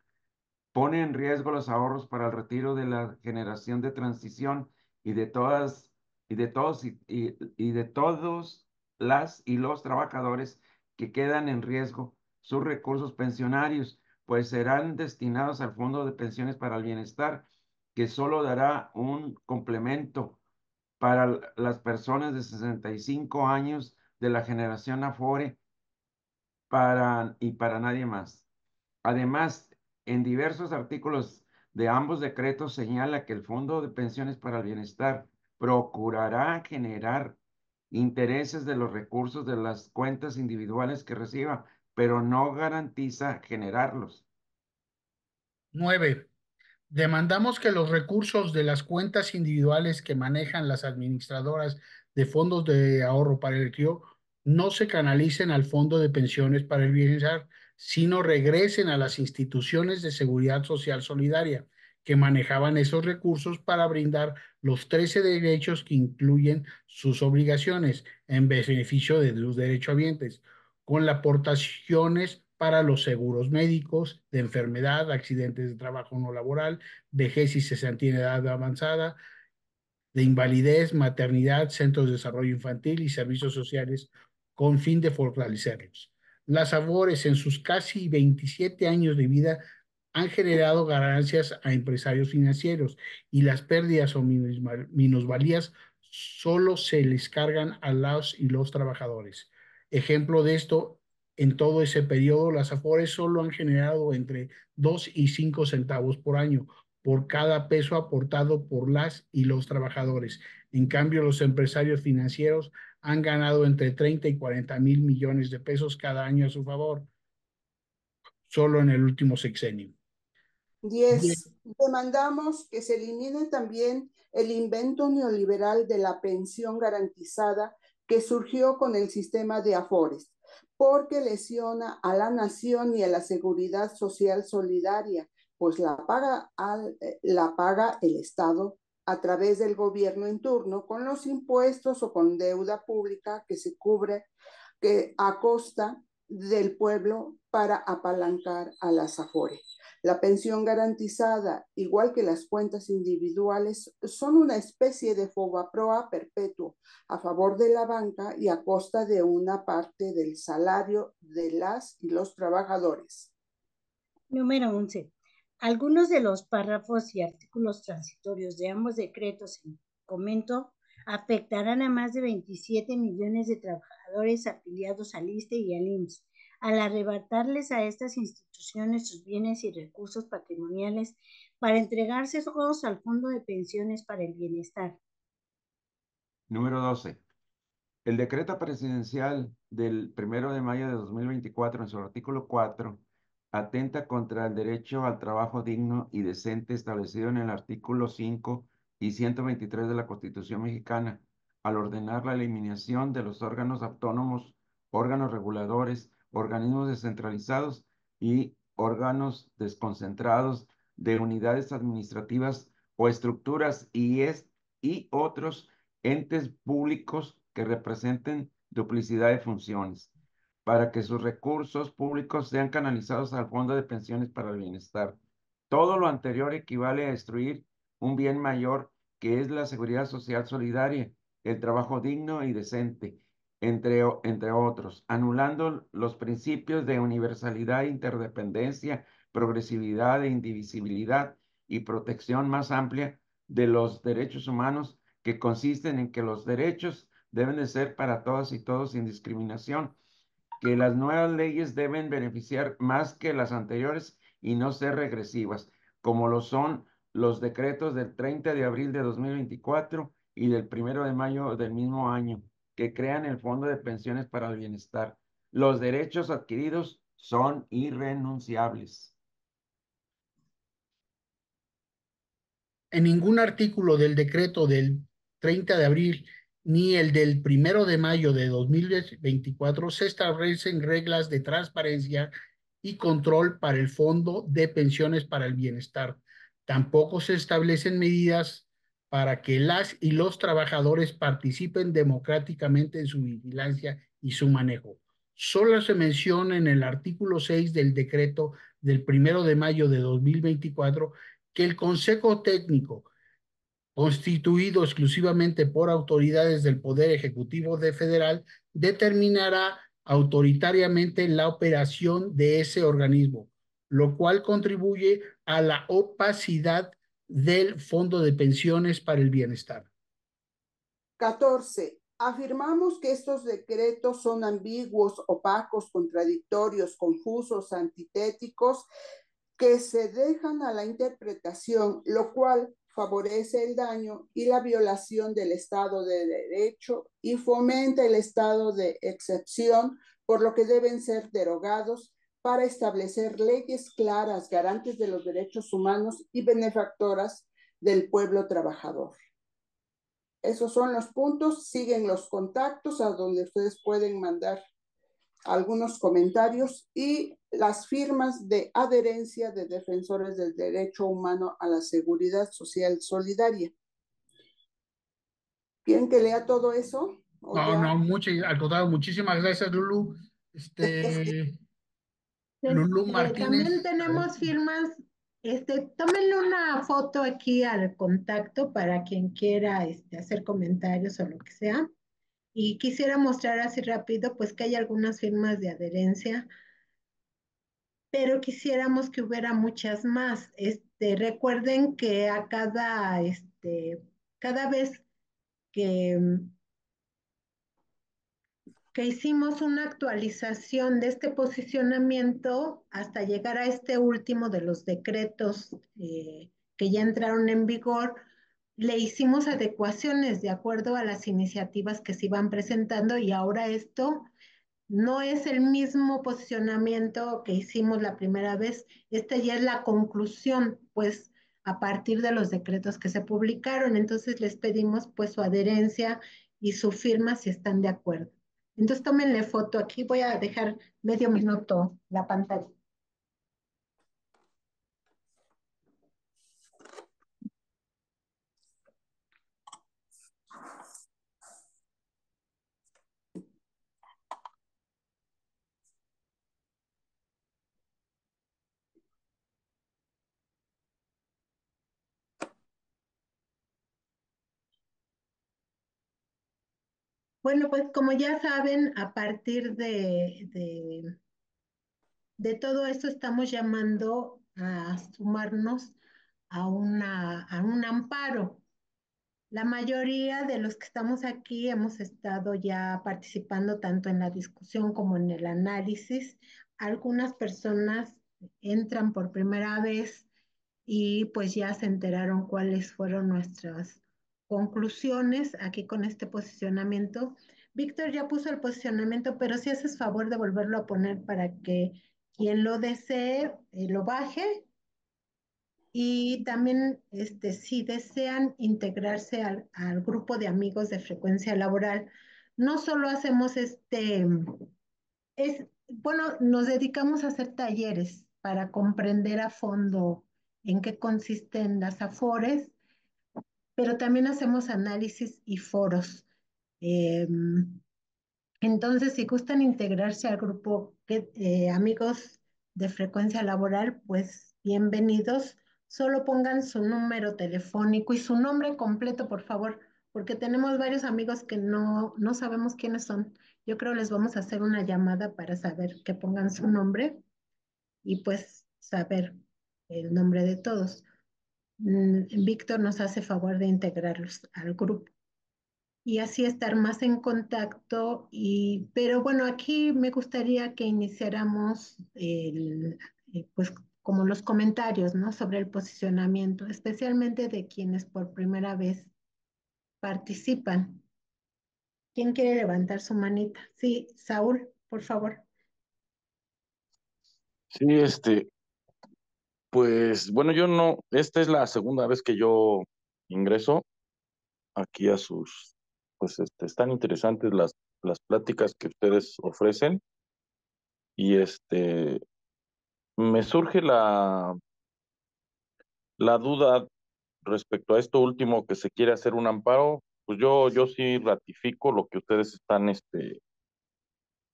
pone en riesgo los ahorros para el retiro de la generación de transición y de todas y de todos y de todos las y los trabajadores que quedan en riesgo sus recursos pensionarios, pues serán destinados al Fondo de Pensiones para el Bienestar, que solo dará un complemento para las personas de 65 años de la generación Afore y para nadie más. Además, en diversos artículos de ambos decretos señala que el Fondo de Pensiones para el Bienestar procurará generar intereses de los recursos de las cuentas individuales que reciba, pero no garantiza generarlos. 9. Demandamos que los recursos de las cuentas individuales que manejan las administradoras de fondos de ahorro para el retiro no se canalicen al Fondo de Pensiones para el Bienestar, sino regresen a las instituciones de seguridad social solidaria que manejaban esos recursos para brindar los 13 derechos que incluyen sus obligaciones en beneficio de los derechohabientes, con las aportaciones para los seguros médicos, de enfermedad, accidentes de trabajo no laboral, vejez y cesantía en edad avanzada, de invalidez, maternidad, centros de desarrollo infantil y servicios sociales con fin de fortalecerlos. Las AFORES en sus casi 27 años de vida han generado ganancias a empresarios financieros y las pérdidas o minusvalías solo se les cargan a los y los trabajadores. Ejemplo de esto, en todo ese periodo, las Afores solo han generado entre 2 y 5 centavos por año por cada peso aportado por las y los trabajadores. En cambio, los empresarios financieros han ganado entre 30 y 40 mil millones de pesos cada año a su favor, solo en el último sexenio. 10. Demandamos que se elimine también el invento neoliberal de la pensión garantizada que surgió con el sistema de Afores, porque lesiona a la nación y a la seguridad social solidaria, pues la paga el Estado a través del gobierno en turno con los impuestos o con deuda pública que se cubre a costa del pueblo para apalancar a las Afores. La pensión garantizada, igual que las cuentas individuales, son una especie de fobaproa perpetuo a favor de la banca y a costa de una parte del salario de las y los trabajadores. Número 11. Algunos de los párrafos y artículos transitorios de ambos decretos en comento afectarán a más de 27 millones de trabajadores afiliados al ISSSTE y al IMSS, al arrebatarles a estas instituciones sus bienes y recursos patrimoniales para entregárselos al Fondo de Pensiones para el Bienestar. Número 12. El decreto presidencial del 1 de mayo de 2024, en su artículo 4, atenta contra el derecho al trabajo digno y decente establecido en el artículo 5 y 123 de la Constitución mexicana, al ordenar la eliminación de los órganos autónomos, órganos reguladores, organismos descentralizados y órganos desconcentrados de unidades administrativas o estructuras y otros entes públicos que representen duplicidad de funciones, para que sus recursos públicos sean canalizados al Fondo de Pensiones para el Bienestar. Todo lo anterior equivale a destruir un bien mayor que es la seguridad social solidaria, el trabajo digno y decente, entre otros, anulando los principios de universalidad, interdependencia, progresividad e indivisibilidad y protección más amplia de los derechos humanos, que consisten en que los derechos deben de ser para todas y todos sin discriminación, que las nuevas leyes deben beneficiar más que las anteriores y no ser regresivas, como lo son los decretos del 30 de abril de 2024 y del 1 de mayo del mismo año, que crean el Fondo de Pensiones para el Bienestar. Los derechos adquiridos son irrenunciables. En ningún artículo del decreto del 30 de abril ni el del 1 de mayo de 2024 se establecen reglas de transparencia y control para el Fondo de Pensiones para el Bienestar. Tampoco se establecen medidas para que las y los trabajadores participen democráticamente en su vigilancia y su manejo. Solo se menciona en el artículo 6 del decreto del 1 de mayo de 2024 que el Consejo Técnico, constituido exclusivamente por autoridades del Poder Ejecutivo de Federal, determinará autoritariamente la operación de ese organismo, lo cual contribuye a la opacidad del Fondo de Pensiones para el Bienestar. 14. Afirmamos que estos decretos son ambiguos, opacos, contradictorios, confusos, antitéticos, que se dejan a la interpretación, lo cual favorece el daño y la violación del Estado de Derecho y fomenta el estado de excepción, por lo que deben ser derogados para establecer leyes claras, garantes de los derechos humanos y benefactoras del pueblo trabajador. Esos son los puntos, siguen los contactos a donde ustedes pueden mandar algunos comentarios y las firmas de adherencia de defensores del derecho humano a la seguridad social solidaria. ¿Quieren que lea todo eso? Al contrario, muchísimas gracias, Lulu. Lulu Martínez. También tenemos firmas, tómenle una foto aquí al contacto para quien quiera hacer comentarios o lo que sea. Y quisiera mostrar así rápido, pues que hay algunas firmas de adherencia pero quisiéramos que hubiera muchas más. Recuerden que cada vez que, que hicimos una actualización de este posicionamiento hasta llegar a este último de los decretos que ya entraron en vigor, le hicimos adecuaciones de acuerdo a las iniciativas que se iban presentando y ahora esto no es el mismo posicionamiento que hicimos la primera vez. Esta ya es la conclusión, pues, a partir de los decretos que se publicaron. Entonces les pedimos, pues, su adherencia y su firma si están de acuerdo. Entonces tómenle foto. Aquí voy a dejar medio minuto la pantalla. Bueno, pues como ya saben, a partir de todo esto estamos llamando a sumarnos a un amparo. La mayoría de los que estamos aquí hemos estado ya participando tanto en la discusión como en el análisis. Algunas personas entran por primera vez y pues ya se enteraron cuáles fueron nuestras conclusiones aquí con este posicionamiento. Víctor ya puso el posicionamiento, pero si haces favor de volverlo a poner para que quien lo desee lo baje y también, si desean integrarse al grupo de amigos de frecuencia laboral, no solo hacemos bueno, nos dedicamos a hacer talleres para comprender a fondo en qué consisten las afores, pero también hacemos análisis y foros. Em, entonces, si gustan integrarse al grupo amigos de frecuencia laboral, pues bienvenidos. Solo pongan su número telefónico y su nombre completo, por favor, porque tenemos varios amigos que no sabemos quiénes son. Yo creo les vamos a hacer una llamada para saber que pongan su nombre y pues saber el nombre de todos. Víctor nos hace favor de integrarlos al grupo y así estar más en contacto. Pero bueno, aquí me gustaría que iniciáramos pues como los comentarios, ¿no? Sobre el posicionamiento, especialmente de quienes por primera vez participan. ¿Quién quiere levantar su manita? Sí, Saúl, por favor. Sí, pues bueno, yo no, esta es la segunda vez que yo ingreso aquí a pues están interesantes las pláticas que ustedes ofrecen y me surge la duda respecto a esto último que se quiere hacer un amparo, pues yo sí ratifico lo que ustedes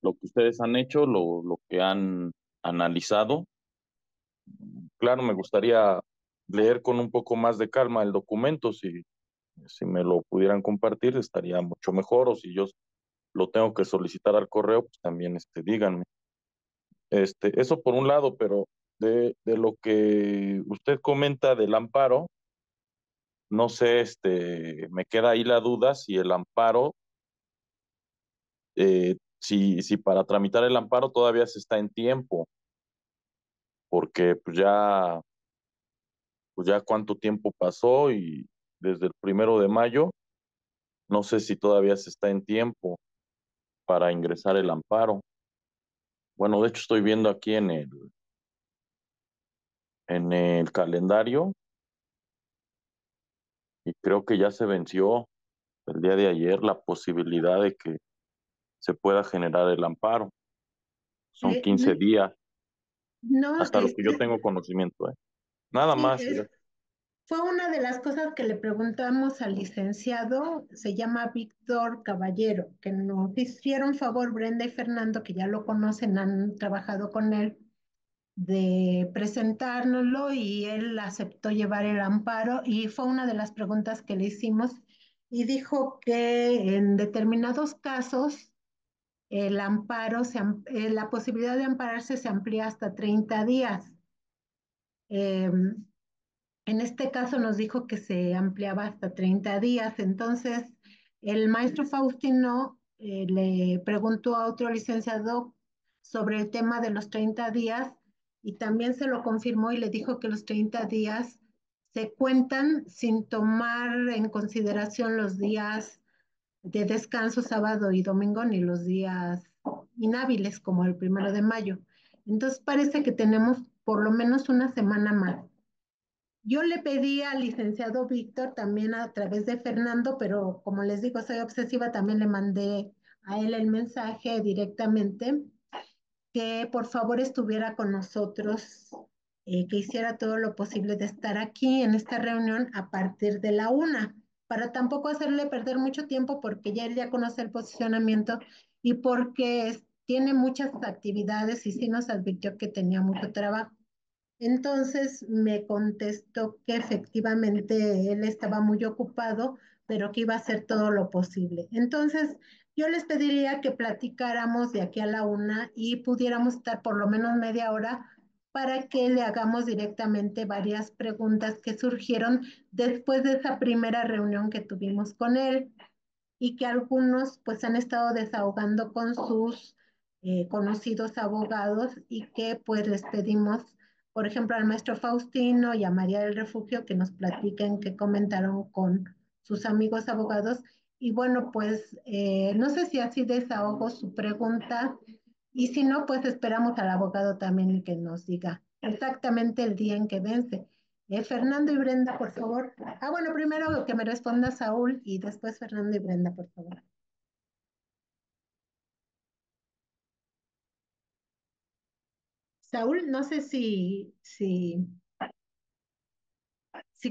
lo que ustedes han hecho, lo que han analizado. Claro, me gustaría leer con un poco más de calma el documento, si me lo pudieran compartir estaría mucho mejor, o si yo lo tengo que solicitar al correo, pues también díganme. Eso por un lado, pero de lo que usted comenta del amparo, no sé, me queda ahí la duda si el amparo, si para tramitar el amparo todavía se está en tiempo, porque pues ya cuánto tiempo pasó y desde el 1 de mayo, no sé si todavía se está en tiempo para ingresar el amparo. Bueno, de hecho estoy viendo aquí en el calendario y creo que ya se venció el día de ayer la posibilidad de que se pueda generar el amparo. Son 15 Eh, días, no, hasta lo que yo tengo conocimiento, ¿eh? Nada sí, más. fue una de las cosas que le preguntamos al licenciado, se llama Víctor Caballero, que nos hicieron favor Brenda y Fernando, que ya lo conocen, han trabajado con él, de presentárnoslo y él aceptó llevar el amparo y fue una de las preguntas que le hicimos y dijo que en determinados casos el amparo, la posibilidad de ampararse se amplía hasta 30 días. En este caso nos dijo que se ampliaba hasta 30 días. Entonces, el maestro Faustino le preguntó a otro licenciado sobre el tema de los 30 días y también se lo confirmó y le dijo que los 30 días se cuentan sin tomar en consideración los días de descanso, sábado y domingo, ni los días inhábiles como el 1 de mayo. Entonces parece que tenemos por lo menos una semana más. Yo le pedí al licenciado Víctor también a través de Fernando, pero como les digo, soy obsesiva, también le mandé a él el mensaje directamente que por favor estuviera con nosotros, que hiciera todo lo posible de estar aquí en esta reunión a partir de la 1, para tampoco hacerle perder mucho tiempo porque ya él ya conoce el posicionamiento y porque tiene muchas actividades y sí nos advirtió que tenía mucho trabajo. Entonces me contestó que efectivamente él estaba muy ocupado, pero que iba a hacer todo lo posible. Entonces yo les pediría que platicáramos de aquí a la 1 y pudiéramos estar por lo menos media hora para que le hagamos directamente varias preguntas que surgieron después de esa primera reunión que tuvimos con él y que algunos pues han estado desahogando con sus conocidos abogados y que pues les pedimos, por ejemplo, al maestro Faustino y a María del Refugio que nos platiquen qué comentaron con sus amigos abogados. Y bueno, pues no sé si así desahogo su pregunta y si no, pues esperamos al abogado también que nos diga exactamente el día en que vence. Fernando y Brenda, por favor. Ah, bueno, primero que me responda Saúl y después Fernando y Brenda, por favor. Saúl, no sé si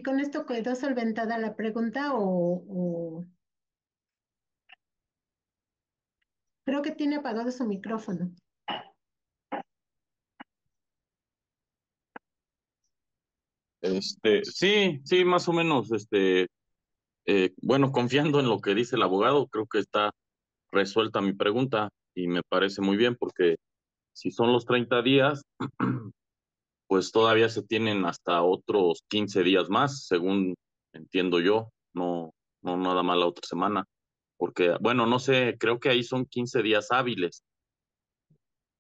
con esto quedó solventada la pregunta o creo que tiene apagado su micrófono. Sí, sí, más o menos, bueno, confiando en lo que dice el abogado, creo que está resuelta mi pregunta y me parece muy bien porque si son los 30 días, pues todavía se tienen hasta otros 15 días más, según entiendo yo, no, no nada más la otra semana, porque, bueno, no sé, creo que ahí son 15 días hábiles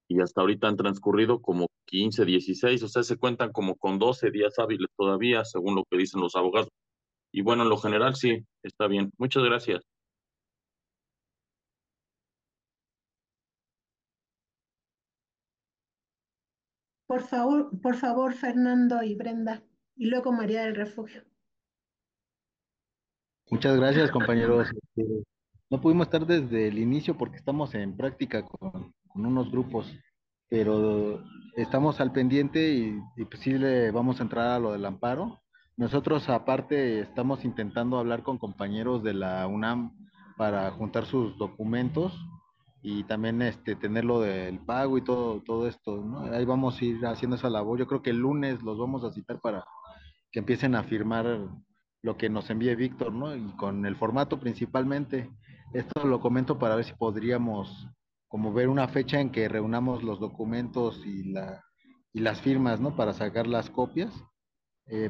y hasta ahorita han transcurrido como 15, 16, o sea, se cuentan como con 12 días hábiles todavía, según lo que dicen los abogados. Y bueno, en lo general sí, está bien. Muchas gracias. Por favor, Fernando y Brenda. Y luego María del Refugio. Muchas gracias, compañeros. No pudimos estar desde el inicio porque estamos en práctica con unos grupos, pero estamos al pendiente y pues sí le vamos a entrar a lo del amparo. Nosotros aparte estamos intentando hablar con compañeros de la UNAM para juntar sus documentos y también tener lo del pago y todo esto, ¿no? Ahí vamos a ir haciendo esa labor. Yo creo que el lunes los vamos a citar para que empiecen a firmar lo que nos envíe Víctor, ¿no? Y con el formato principalmente. Esto lo comento para ver si podríamos como ver una fecha en que reunamos los documentos y las firmas, ¿no? Para sacar las copias.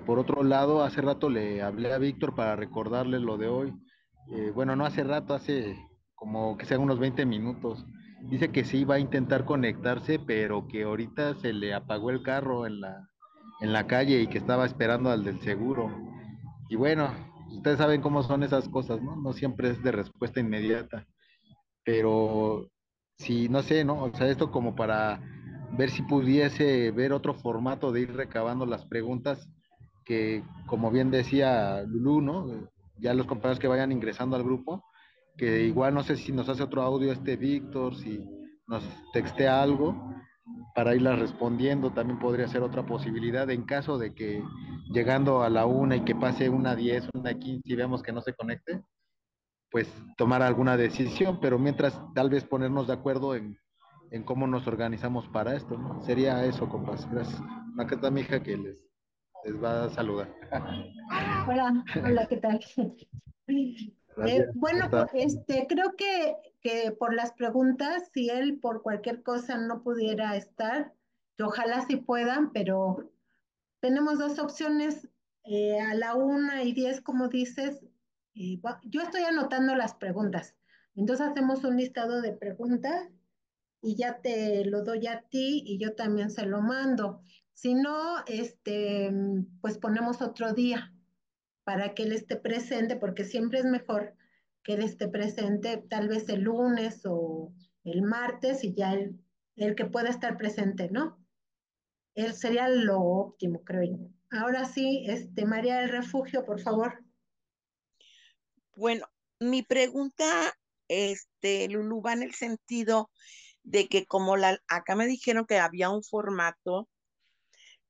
Por otro lado, hace rato le hablé a Víctor para recordarle lo de hoy. Bueno, no hace rato, hace como que sean unos 20 minutos. Dice que sí iba a intentar conectarse, pero que ahorita se le apagó el carro en la calle y que estaba esperando al del seguro. Y bueno, ustedes saben cómo son esas cosas, ¿no? No siempre es de respuesta inmediata, pero sí, no sé, ¿no? O sea, esto como para ver si pudiese ver otro formato de ir recabando las preguntas que, como bien decía Lulú, ¿no? Ya los compañeros que vayan ingresando al grupo, que igual no sé si nos hace otro audio este Víctor, si nos textea algo para irlas respondiendo, también podría ser otra posibilidad en caso de que llegando a la 1 y que pase una 10, una 15 y vemos que no se conecte, pues tomar alguna decisión, pero mientras tal vez ponernos de acuerdo en cómo nos organizamos para esto, ¿no? Sería eso, compas. Gracias. Acá está mi hija que les va a saludar. Hola, hola, ¿qué tal? Gracias. Bueno, Hasta creo que que por las preguntas, si él por cualquier cosa no pudiera estar, que ojalá sí puedan, pero tenemos dos opciones, a la 1:10, como dices, y yo estoy anotando las preguntas. Entonces hacemos un listado de preguntas y ya te lo doy a ti y yo también se lo mando. Si no, pues ponemos otro día para que él esté presente, porque siempre es mejor que él esté presente, tal vez el lunes o el martes, y ya el que pueda estar presente, ¿no? Él sería lo óptimo, creo yo. Ahora sí, María del Refugio, por favor. Bueno, mi pregunta, Lulu, va en el sentido de que como acá me dijeron que había un formato,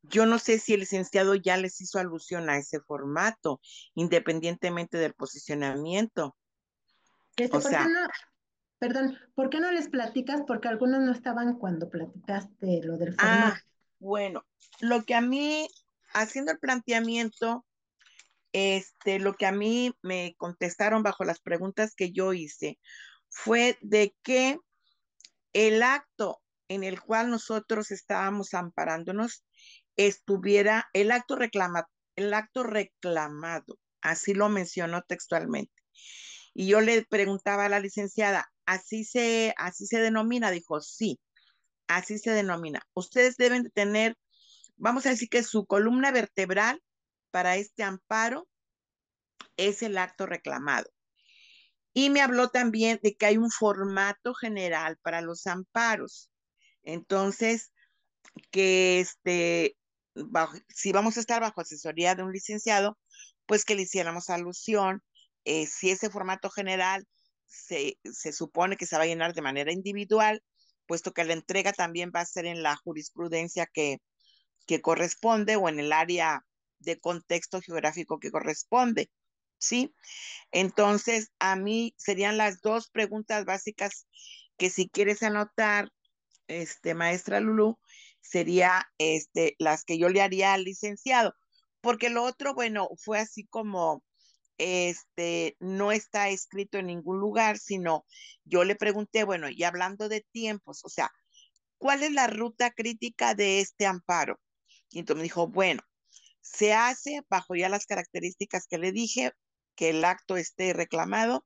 yo no sé si el licenciado ya les hizo alusión a ese formato, independientemente del posicionamiento. O ¿Por qué sea, no, perdón, por qué no les platicas? Porque algunos no estaban cuando platicaste lo del formato. bueno, lo que a mí, haciendo el planteamiento, lo que a mí me contestaron bajo las preguntas que yo hice fue de que el acto en el cual nosotros estábamos amparándonos estuviera el acto reclamado, así lo mencionó textualmente. Y yo le preguntaba a la licenciada, así se denomina? Dijo, sí, así se denomina. Ustedes deben de tener, vamos a decir que su columna vertebral para este amparo es el acto reclamado. Y me habló también de que hay un formato general para los amparos. Entonces, que si vamos a estar bajo asesoría de un licenciado, pues que le hiciéramos alusión, si ese formato general se supone que se va a llenar de manera individual, puesto que la entrega también va a ser en la jurisprudencia que corresponde o en el área de contexto geográfico que corresponde, ¿sí? Entonces, a mí serían las dos preguntas básicas que si quieres anotar, maestra Lulú, sería las que yo le haría al licenciado, porque lo otro, bueno, fue así como no está escrito en ningún lugar, sino yo le pregunté, bueno, y hablando de tiempos, o sea, ¿cuál es la ruta crítica de este amparo? Y entonces me dijo, bueno, se hace bajo ya las características que le dije, que el acto esté reclamado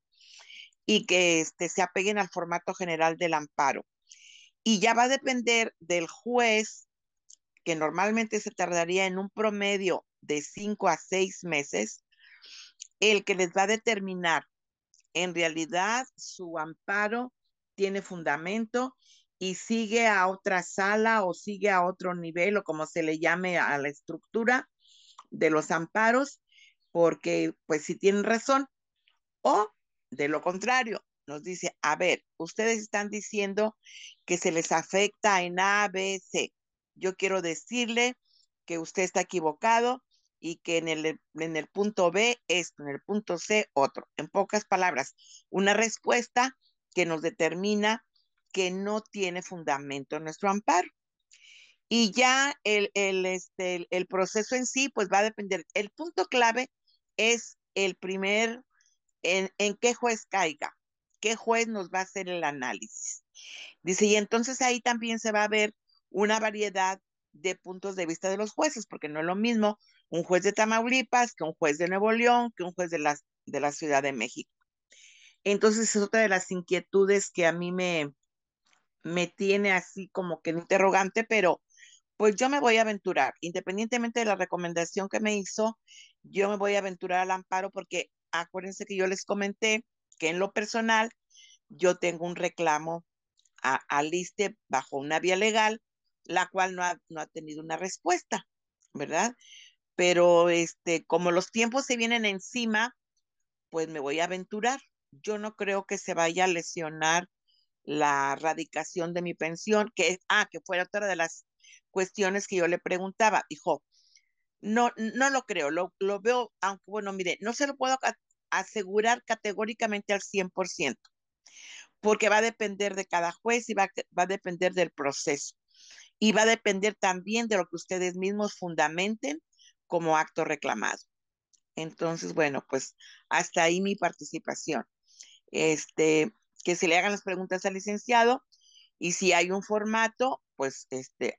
y que se apeguen al formato general del amparo. Y ya va a depender del juez, que normalmente se tardaría en un promedio de 5 a 6 meses, el que les va a determinar en realidad su amparo tiene fundamento y sigue a otra sala o sigue a otro nivel o como se le llame a la estructura de los amparos, porque pues si tienen razón o de lo contrario, nos dice, a ver, ustedes están diciendo que se les afecta en A, B, C. Yo quiero decirle que usted está equivocado y que en el punto B esto, en el punto C otro. En pocas palabras, una respuesta que nos determina que no tiene fundamento en nuestro amparo. Y ya el proceso en sí, pues va a depender. El punto clave es el primer en qué juez caiga, qué juez nos va a hacer el análisis. Dice, y entonces ahí también se va a ver una variedad de puntos de vista de los jueces, porque no es lo mismo un juez de Tamaulipas que un juez de Nuevo León, que un juez de la Ciudad de México. Entonces es otra de las inquietudes que a mí me tiene así como que en interrogante, pero pues yo me voy a aventurar, independientemente de la recomendación que me hizo, yo me voy a aventurar al amparo porque acuérdense que yo les comenté que en lo personal yo tengo un reclamo al ISSSTE bajo una vía legal, la cual no ha tenido una respuesta, ¿verdad? Pero como los tiempos se vienen encima, pues me voy a aventurar. Yo no creo que se vaya a lesionar la radicación de mi pensión, que fue otra de las cuestiones que yo le preguntaba. Dijo, no lo creo, lo veo, aunque bueno, mire, no se lo puedo asegurar categóricamente al 100%, porque va a depender de cada juez y va a depender del proceso. Y va a depender también de lo que ustedes mismos fundamenten como acto reclamado. Entonces, bueno, pues hasta ahí mi participación. que se le hagan las preguntas al licenciado y si hay un formato, pues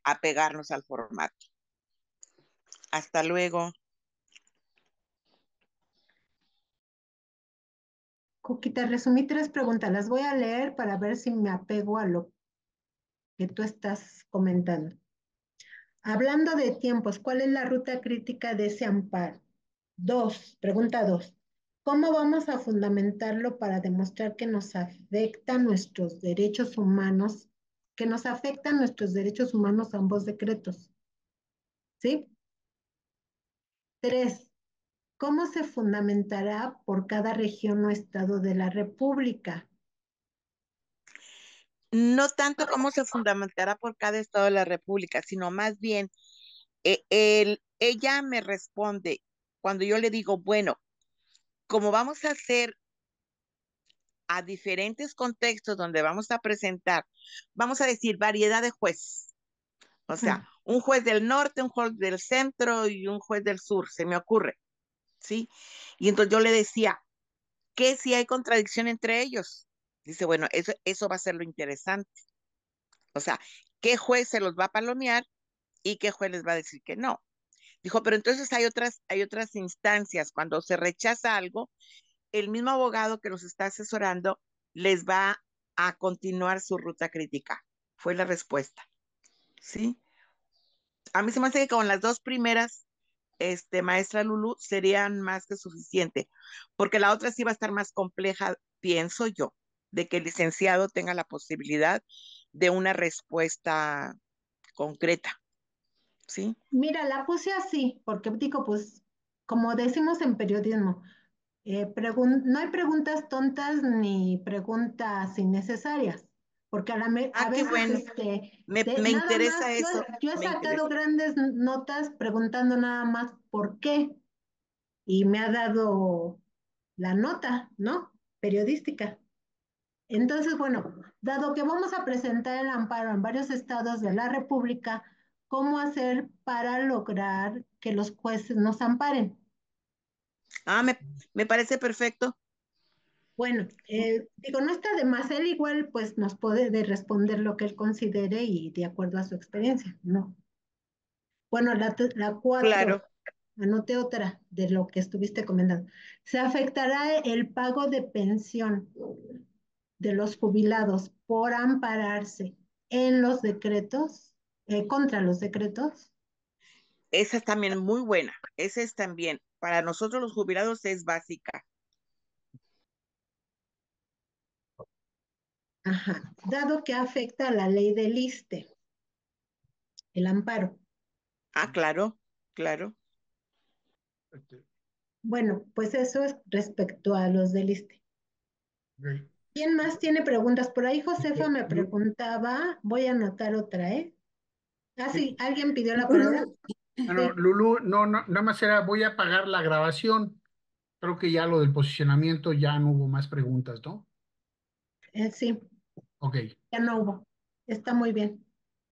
apegarnos al formato. Hasta luego. Coquita, resumí 3 preguntas. Las voy a leer para ver si me apego a lo que tú estás comentando. Hablando de tiempos, ¿cuál es la ruta crítica de ese amparo? 2, pregunta 2. ¿Cómo vamos a fundamentarlo para demostrar que nos afectan nuestros derechos humanos, ambos decretos? ¿Sí? 3. ¿Cómo se fundamentará por cada región o estado de la República? No tanto cómo se fundamentará por cada estado de la República, sino más bien, ella me responde cuando yo le digo, bueno, como vamos a hacer a diferentes contextos donde vamos a presentar, vamos a decir, variedad de jueces. O sea, un juez del norte, un juez del centro y un juez del sur, se me ocurre, ¿sí? Y entonces yo le decía, ¿qué si hay contradicción entre ellos? Dice, bueno, eso va a ser lo interesante. O sea, ¿qué juez se los va a palomear y qué juez les va a decir que no? Dijo, pero entonces hay otras instancias. Cuando se rechaza algo, el mismo abogado que los está asesorando les va a continuar su ruta crítica. Fue la respuesta, ¿sí? A mí se me hace que con las 2 primeras, maestra Lulu, serían más que suficiente, porque la otra sí va a estar más compleja, pienso yo, de que el licenciado tenga la posibilidad de una respuesta concreta, ¿sí? Mira, la puse así, porque digo, pues, como decimos en periodismo, no hay preguntas tontas ni preguntas innecesarias, porque a Qué veces bueno, me nada interesa más, eso, yo he me interesa. sacado grandes notas preguntando nada más por qué, y me ha dado la nota, ¿no? Periodística. Entonces, bueno, dado que vamos a presentar el amparo en varios estados de la República, ¿cómo hacer para lograr que los jueces nos amparen? Me parece perfecto. Bueno, digo, no está de más, él igual pues nos puede responder lo que él considere y de acuerdo a su experiencia, ¿no? Bueno, la 4, Claro. anoté otra de lo que estuviste comentando. ¿Se afectará el pago de pensión de los jubilados por ampararse en los decretos, contra los decretos? Esa es también muy buena. Esa es también, para nosotros los jubilados es básica. Ajá, dado que afecta a la ley del ISSSTE, el amparo. Claro, claro. Bueno, pues eso es respecto a los del ISSSTE. Okay. ¿Quién más tiene preguntas? Por ahí Josefa me preguntaba, voy a anotar otra, ¿eh? Sí, ¿alguien pidió la palabra? Bueno, Sí, Lulu, no, nada más era, voy a apagar la grabación. Creo que ya lo del posicionamiento ya no hubo más preguntas, ¿no? sí, Ok. ya no hubo. Está muy bien.